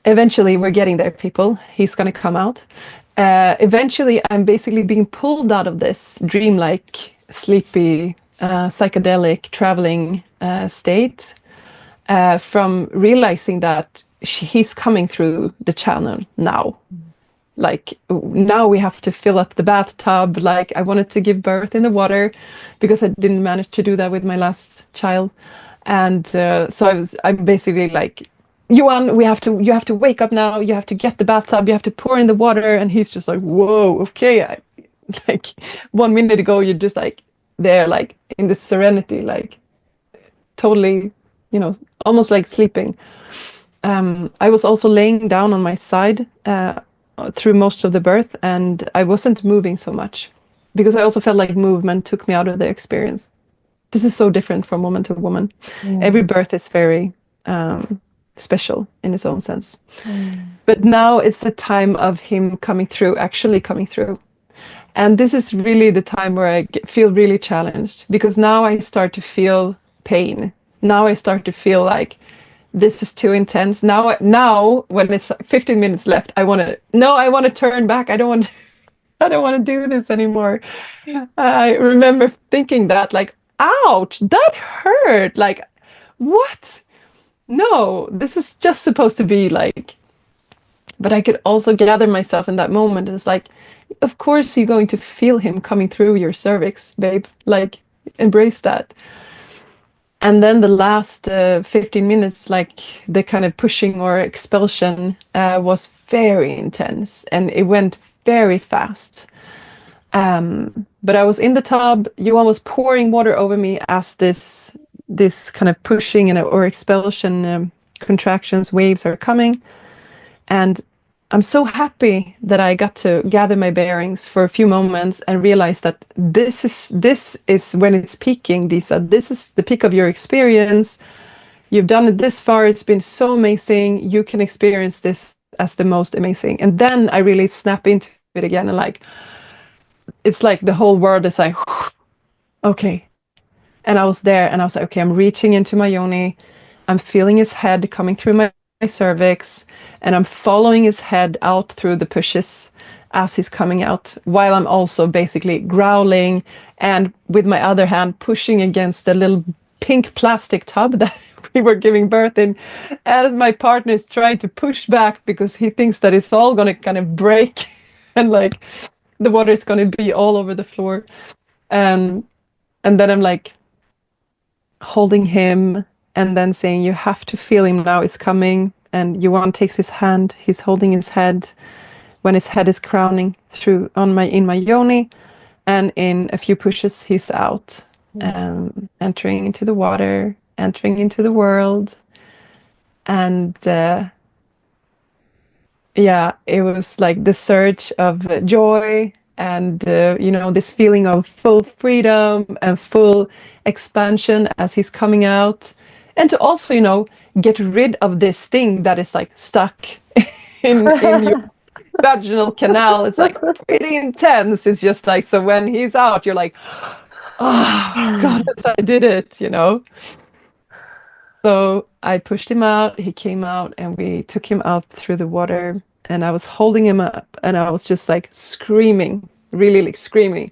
Eventually, we're getting there, people. He's going to come out. Eventually, I'm basically being pulled out of this dreamlike, sleepy, psychedelic, traveling state from realizing that he's coming through the channel now. Like, now we have to fill up the bathtub. Like, I wanted to give birth in the water because I didn't manage to do that with my last child. And so I'm basically like, Johan, you have to wake up now. You have to get the bathtub. You have to pour in the water. And he's just like, whoa, okay. Like 1 minute ago, you're just like there, like in this serenity, like totally, you know, almost like sleeping. I was also laying down on my side through most of the birth, and I wasn't moving so much because I also felt like movement took me out of the experience. This is so different from woman to woman. Every birth is very special in its own sense. But now it's the time of him actually coming through. And this is really the time where I feel really challenged, because now I start to feel pain. Now I start to feel like this is too intense. Now when it's 15 minutes left, I want to turn back. I don't want to do this anymore. I remember thinking that, like, ouch, that hurt. Like, what? No, this is just supposed to be like, but I could also gather myself in that moment. It's like, of course you're going to feel him coming through your cervix, babe. Like, embrace that. And then the last 15 minutes, like the kind of pushing or expulsion was very intense, and it went very fast. But I was in the tub. Johan was pouring water over me as this kind of pushing or expulsion contractions, waves are coming. And I'm so happy that I got to gather my bearings for a few moments and realize that this is when it's peaking, Disa. This is the peak of your experience. You've done it this far. It's been so amazing. You can experience this as the most amazing. And then I really snap into it again, and like, it's like the whole world is like, okay. And I was there, and I was like, okay, I'm reaching into my yoni. I'm feeling his head coming through my cervix, and I'm following his head out through the pushes as he's coming out, while I'm also basically growling and with my other hand pushing against the little pink plastic tub that we were giving birth in, as my partner is trying to push back because he thinks that it's all going to kind of break and like the water is going to be all over the floor. And then I'm like holding him and then saying, you have to feel him now, it's coming. And Johan takes his hand, he's holding his head when his head is crowning through in my yoni, and in a few pushes he's out, entering into the water, entering into the world. And it was like the surge of joy and this feeling of full freedom and full expansion as he's coming out, and to also get rid of this thing that is like stuck in your vaginal canal. It's like pretty intense. It's just like, so when he's out, you're like, oh God, I did it. So I pushed him out, he came out, and we took him out through the water, and I was holding him up, and I was just like screaming really like screaming,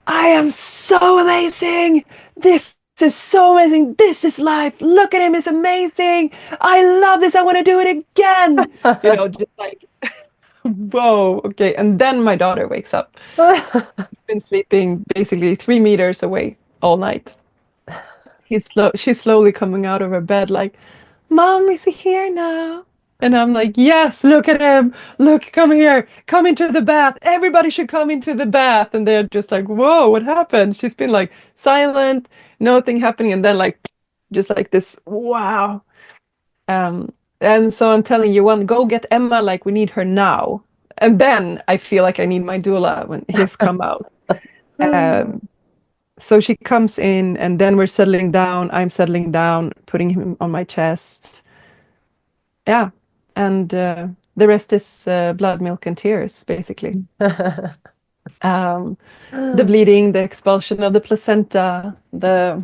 I am so amazing. This is so amazing. This is life. Look at him. It's amazing. I love this. I want to do it again. Just like, whoa. Okay. And then my daughter wakes up. He's been sleeping basically 3 meters away all night. She's slowly coming out of her bed like, Mom, is he here now? And I'm like, yes, look at him. Look, come here. Come into the bath. Everybody should come into the bath. And they're just like, whoa, what happened? She's been like silent, nothing happening. And then like, just like this, wow. And so I'm telling you, go get Emma, like we need her now. And then I feel like I need my doula when he's come out. So she comes in and then we're settling down. I'm settling down, putting him on my chest. Yeah. And the rest is blood, milk, and tears, basically. The bleeding, the expulsion of the placenta, the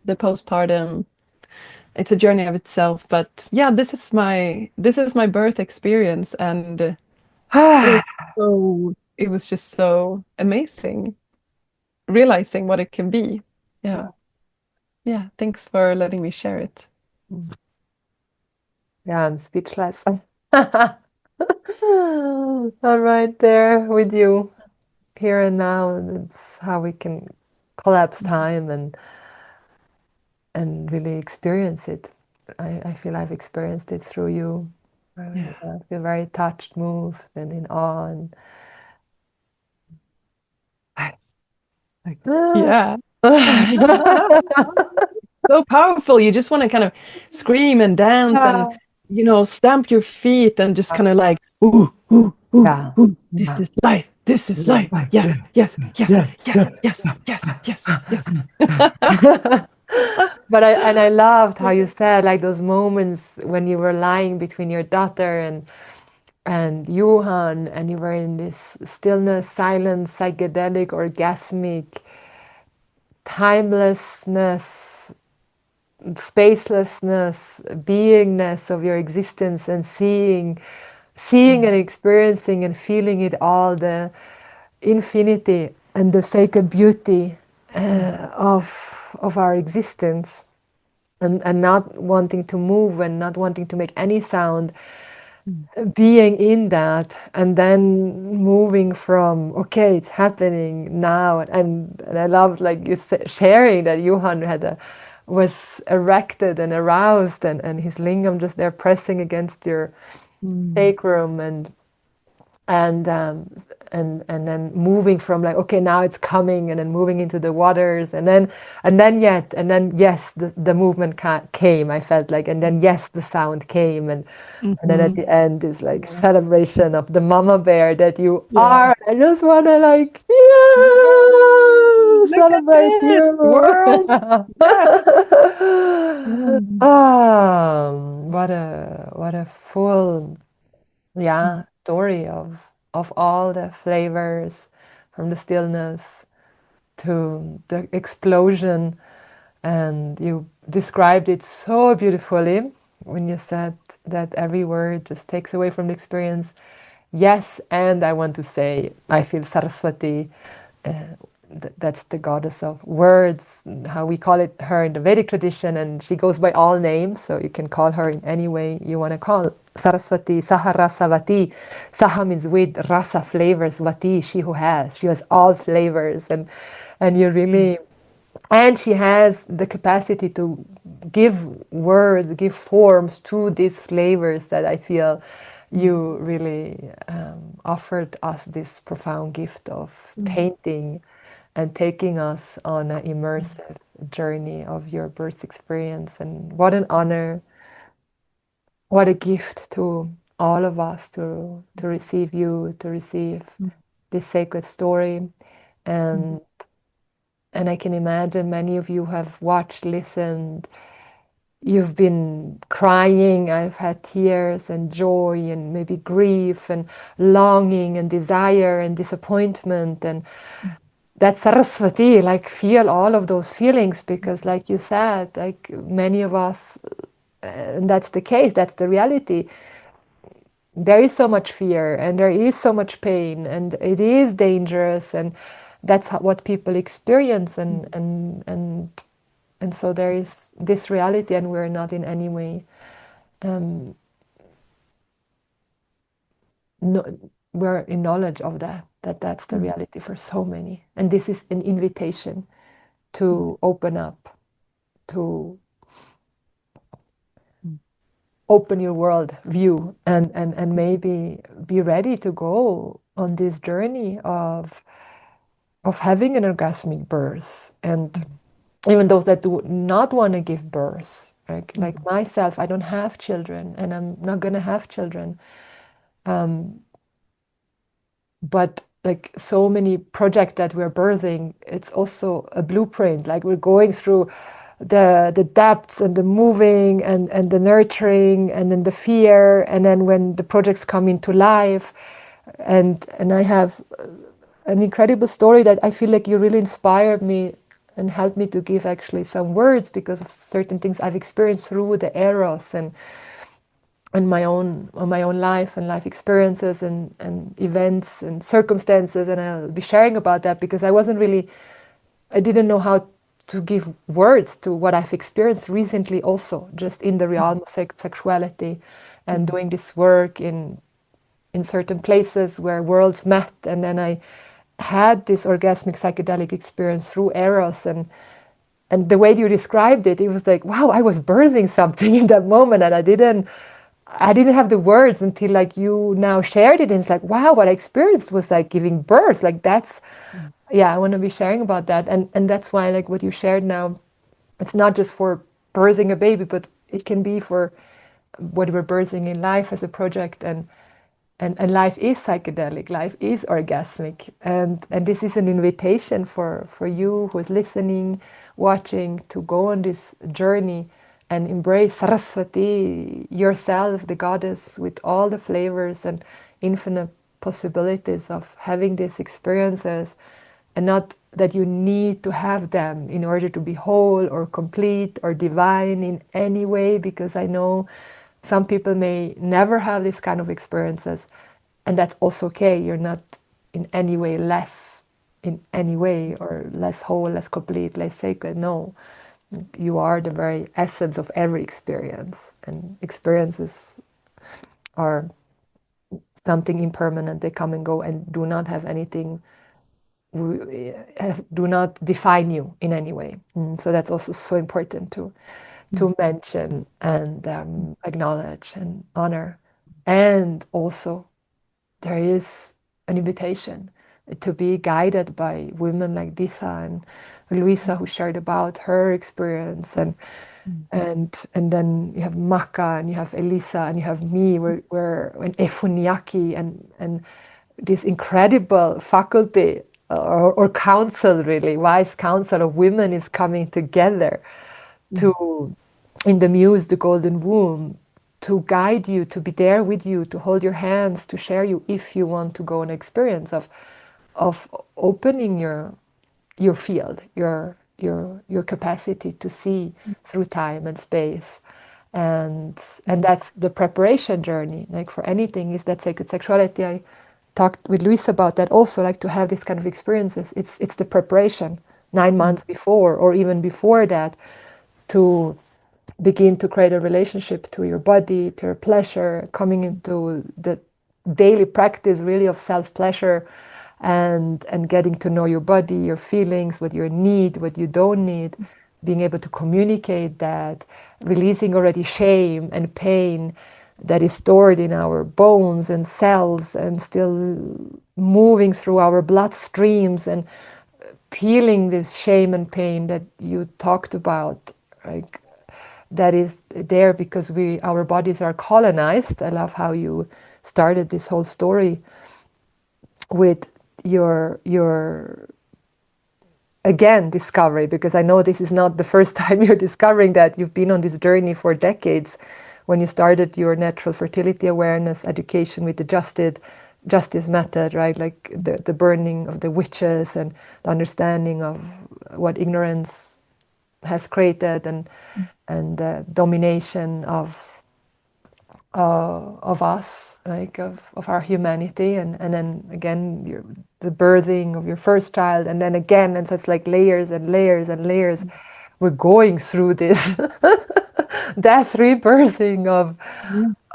postpartum. It's a journey of itself. But yeah, this is my birth experience, and it was just so amazing, realizing what it can be. Yeah. Yeah. Thanks for letting me share it. Yeah, I'm speechless. I'm right there with you, here and now. It's how we can collapse time and really experience it. I feel I've experienced it through you. I feel very touched, moved, and in awe. And Yeah. So powerful. You just want to kind of scream and dance and stamp your feet and just kind of like, ooh, ooh, ooh, ooh, this is life. This is life. Yes, yes, yes, yes, yes, yes, yes, yes. But I loved how you said, like, those moments when you were lying between your daughter and Johan, and you were in this stillness, silence, psychedelic, orgasmic, timelessness, spacelessness, beingness of your existence, and seeing and experiencing and feeling it all, the infinity and the sacred beauty of our existence, and not wanting to move and not wanting to make any sound, being in that, and then moving from, okay, it's happening now. And I loved, like, you sharing that Johan was erected and aroused, and his lingam just there pressing against your sacrum, and then moving from, like, okay, now it's coming, and then moving into the waters, and then yes, the movement came, I felt like, and then yes, the sound came, and then at the end is like celebration of the mama bear that you are. I just want to, like, celebrate you, world. What a full story of all the flavors, from the stillness to the explosion. And you described it so beautifully when you said that every word just takes away from the experience. Yes, and I want to say, I feel Saraswati, that's the goddess of words, how we call it her in the Vedic tradition, and she goes by all names, so you can call her in any way you want to call Saraswati. Saharasavati. Saha means with, rasa, flavors, vati, she has all flavors, and you really, and she has the capacity to give words, give forms to these flavors that I feel you really offered us this profound gift of painting and taking us on an immersive journey of your birth experience. And what an honor, what a gift to all of us to receive you, to receive this sacred story. And I can imagine many of you have watched, listened, you've been crying, I've had tears and joy and maybe grief and longing and desire and disappointment, and that's Saraswati, like, feel all of those feelings, because, like you said, like, many of us, and that's the case, that's the reality, there is so much fear and there is so much pain and it is dangerous, and that's what people experience, and so there is this reality, and we're not in any way no, we're in knowledge of that that's the reality for so many, and this is an invitation to open up, to open your world view, and maybe be ready to go on this journey of having an orgasmic birth. And even those that do not want to give birth, like myself, I don't have children and I'm not going to have children, but like so many projects that we're birthing, it's also a blueprint. Like we're going through the depths and the moving and the nurturing and then the fear, and then when the projects come into life, and I have an incredible story that I feel like you really inspired me and helped me to give actually some words because of certain things I've experienced through the eros and my own life and life experiences and events and circumstances, and I'll be sharing about that because I didn't know how to give words to what I've experienced recently, also just in the realm of sexuality, and doing this work in certain places where worlds met, and then I had this orgasmic psychedelic experience through eros, and the way you described it, it was like, wow, I was birthing something in that moment, and I didn't have the words until like you now shared it, and it's like, wow, what I experienced was like giving birth. Like that's, yeah, I want to be sharing about that, and that's why like what you shared now, it's not just for birthing a baby, but it can be for what we're birthing in life as a project, and life is psychedelic, life is orgasmic, and this is an invitation for you who is listening, watching, to go on this journey and embrace Saraswati, yourself, the goddess, with all the flavors and infinite possibilities of having these experiences, and not that you need to have them in order to be whole or complete or divine in any way, because I know some people may never have this kind of experiences, and that's also okay. You're not in any way less in any way, or less whole, less complete, less sacred. No, you are the very essence of every experience, and experiences are something impermanent. They come and go and do not have anything, do not define you in any way. So that's also so important to mention and acknowledge and honor. And also there is an invitation to be guided by women like Disa and Luisa, who shared about her experience, and then you have Maka, and you have Elisa, and you have me, we're and Efuniaki, and this incredible faculty or council, really wise council of women is coming together to, in the muse, the golden womb, to guide you, to be there with you, to hold your hands, to share you if you want to go on an experience of opening your field, your capacity to see through time and space, and that's the preparation journey. Like for anything, is that sacred sexuality. I talked with Luis about that also, like to have this kind of experiences. It's the preparation 9 months before, or even before that, to begin to create a relationship to your body, to your pleasure, coming into the daily practice really of self-pleasure, and getting to know your body, your feelings, what you need, what you don't need, being able to communicate that, releasing already shame and pain that is stored in our bones and cells and still moving through our blood streams, and peeling this shame and pain that you talked about, like that is there because our bodies are colonized. I love how you started this whole story with your again discovery, because I know this is not the first time you're discovering that. You've been on this journey for decades, when you started your natural fertility awareness education with the justice method, right? Like the burning of the witches and the understanding of what ignorance has created, and the domination of of us, like of our humanity, and then again the birthing of your first child, and then again, and so it's like layers and layers and layers. We're going through this death rebirthing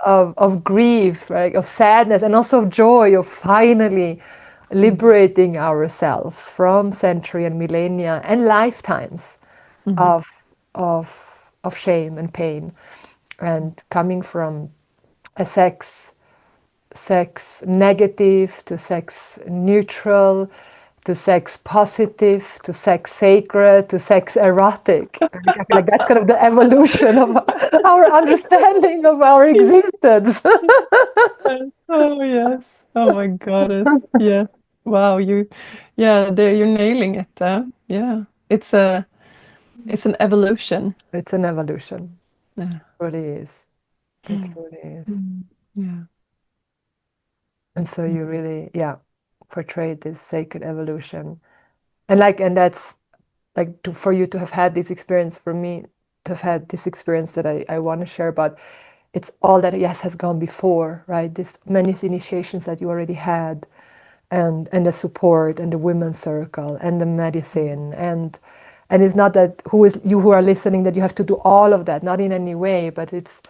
of grief, right, of sadness, and also of joy, of finally liberating ourselves from century and millennia and lifetimes of of of shame and pain, and coming from a sex negative to sex neutral to sex positive to sex sacred to sex erotic. I feel like that's kind of the evolution of our understanding of our existence. Oh yes. Oh my God. Yeah. Wow. There you're nailing it. Yeah. It's an evolution. It's an evolution. Yeah. It really is. It really is. Yeah. And so you really, yeah, portrayed this sacred evolution. And that's like for you to have had this experience, for me to have had this experience that I want to share about. It's all that, yes, has gone before, right? This many initiations that you already had, and the support and the women's circle and the medicine, and it's not that who are listening that you have to do all of that, not in any way, but it's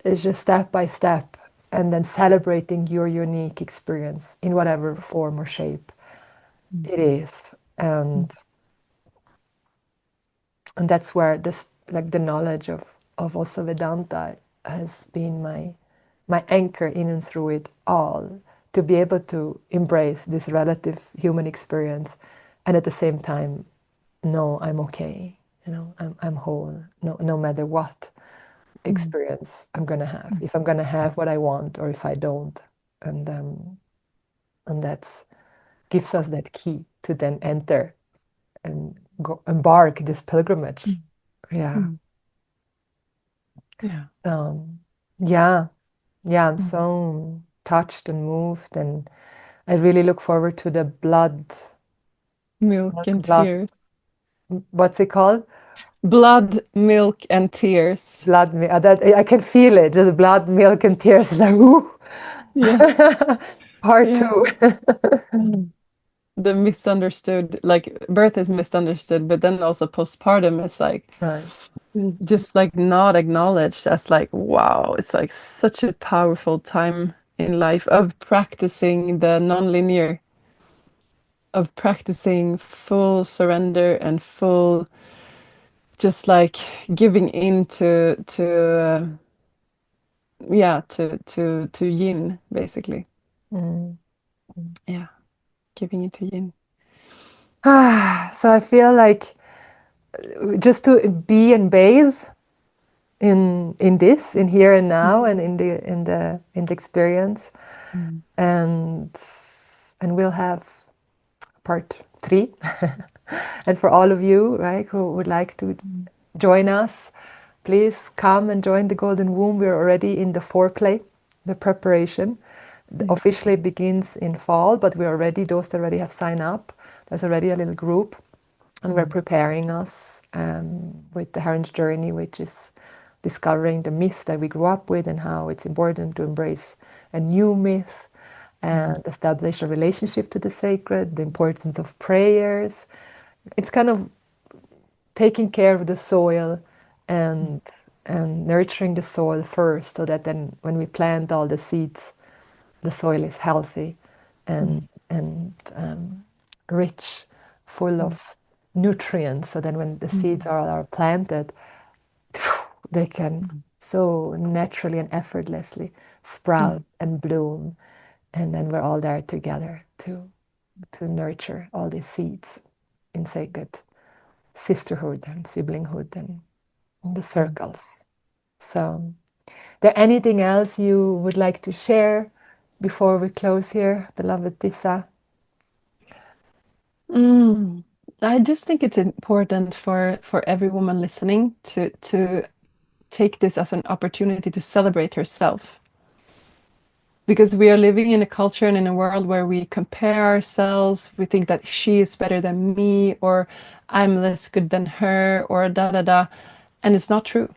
just step by step, and then celebrating your unique experience in whatever form or shape it is. And that's where this, like, the knowledge of also Vedanta has been my anchor in and through it all, to be able to embrace this relative human experience, and at the same time know I'm okay, I'm whole, no matter what experience I'm gonna have, if I'm gonna have what I want or if I don't. And that's gives us that key to then enter and go embark this pilgrimage. Yeah. Yeah. Yeah. Yeah, I'm so touched and moved, and I really look forward to the Milk and blood, tears. what's it called? Blood, milk, and tears. Blood, that I can feel it, just blood, milk, and tears. Like, ooh. Yeah. Part Yeah. two. The misunderstood, like birth is misunderstood, but then also postpartum is like Right. just like not acknowledged as like, wow, it's like such a powerful time in life of practicing the non-linear, of practicing full surrender and full just like giving in to yin, basically. Yeah, giving it to yin. So I feel like just to be and bathe in this, in here and now, and in the experience, and we'll have part 3. And for all of you, right, who would like to join us, please come and join the Golden Womb. We're already in the foreplay, the preparation. Officially begins in fall, but we're already, those that already have signed up, there's already a little group, and we're preparing us with the Heron's Journey, which is discovering the myth that we grew up with and how it's important to embrace a new myth and establish a relationship to the sacred, the importance of prayers. It's kind of taking care of the soil and nurturing the soil first, so that then when we plant all the seeds, the soil is healthy and rich, full of nutrients. So then when the seeds are planted, they can so naturally and effortlessly sprout and bloom. And then we're all there together to nurture all these seeds in sacred sisterhood and siblinghood and the circles. So, there anything else you would like to share before we close here, beloved Disa? I just think it's important for every woman listening to take this as an opportunity to celebrate herself. Because we are living in a culture and in a world where we compare ourselves, we think that she is better than me, or I'm less good than her, or da da da. And it's not true.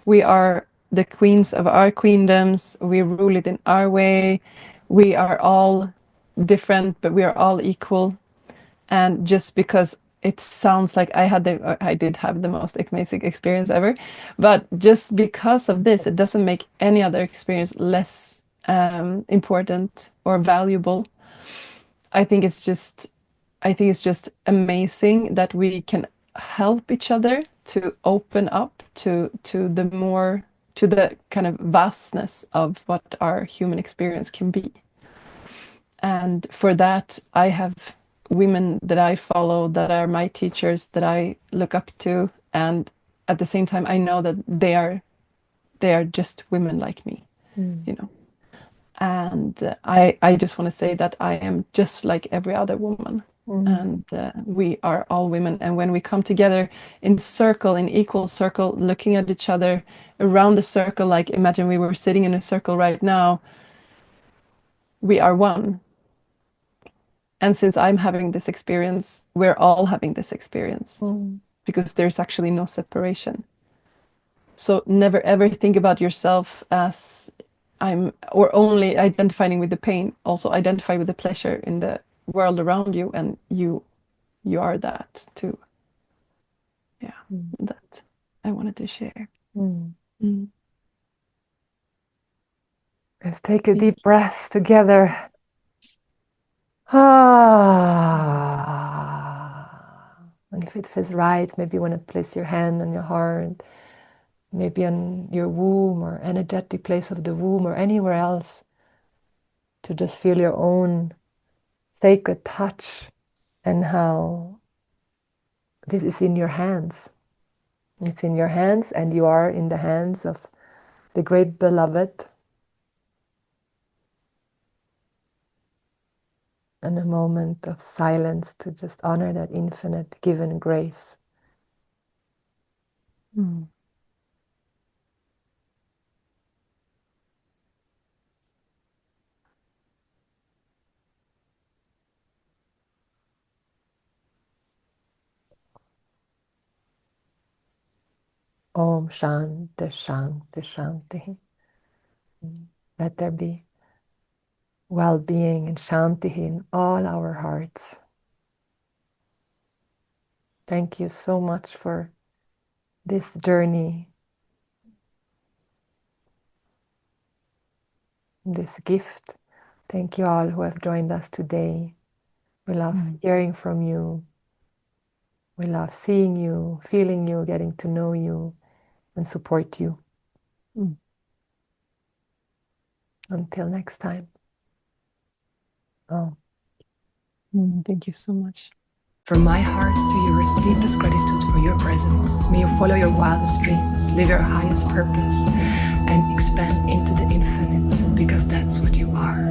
We are the queens of our queendoms. We rule it in our way. We are all different, but we are all equal. And just because it sounds like I did have the most amazing experience ever, but just because of this, it doesn't make any other experience less important or valuable. I think it's just amazing that we can help each other to open up to the kind of vastness of what our human experience can be. And for that, I have women that I follow that are my teachers, that I look up to, and at the same time I know that they are just women like me, you know. And I just want to say that I am just like every other woman. And we are all women, and when we come together in equal circle, looking at each other around the circle, like imagine we were sitting in a circle right now, we are one. And since I'm having this experience, we're all having this experience, because there's actually no separation. So never ever think about yourself as or only identifying with the pain. Also identify with the pleasure in the world around you, and you are that too. Yeah, that I wanted to share. Let's take a deep breath together. And if it feels right, maybe you want to place your hand on your heart, maybe on your womb or energetic place of the womb or anywhere else, to just feel your own sacred touch and how this is in your hands. It's in your hands, and you are in the hands of the great beloved. And a moment of silence to just honor that infinite given grace. Om Shanti Shanti Shanti. Let there be well-being and Shanti in all our hearts. Thank you so much for this journey, this gift. Thank you all who have joined us today. We love hearing from you. We love seeing you, feeling you, getting to know you, and support you. Until next time. Thank you so much. From my heart to yours, deepest gratitude for your presence. May you follow your wildest dreams, live your highest purpose, and expand into the infinite, because that's what you are.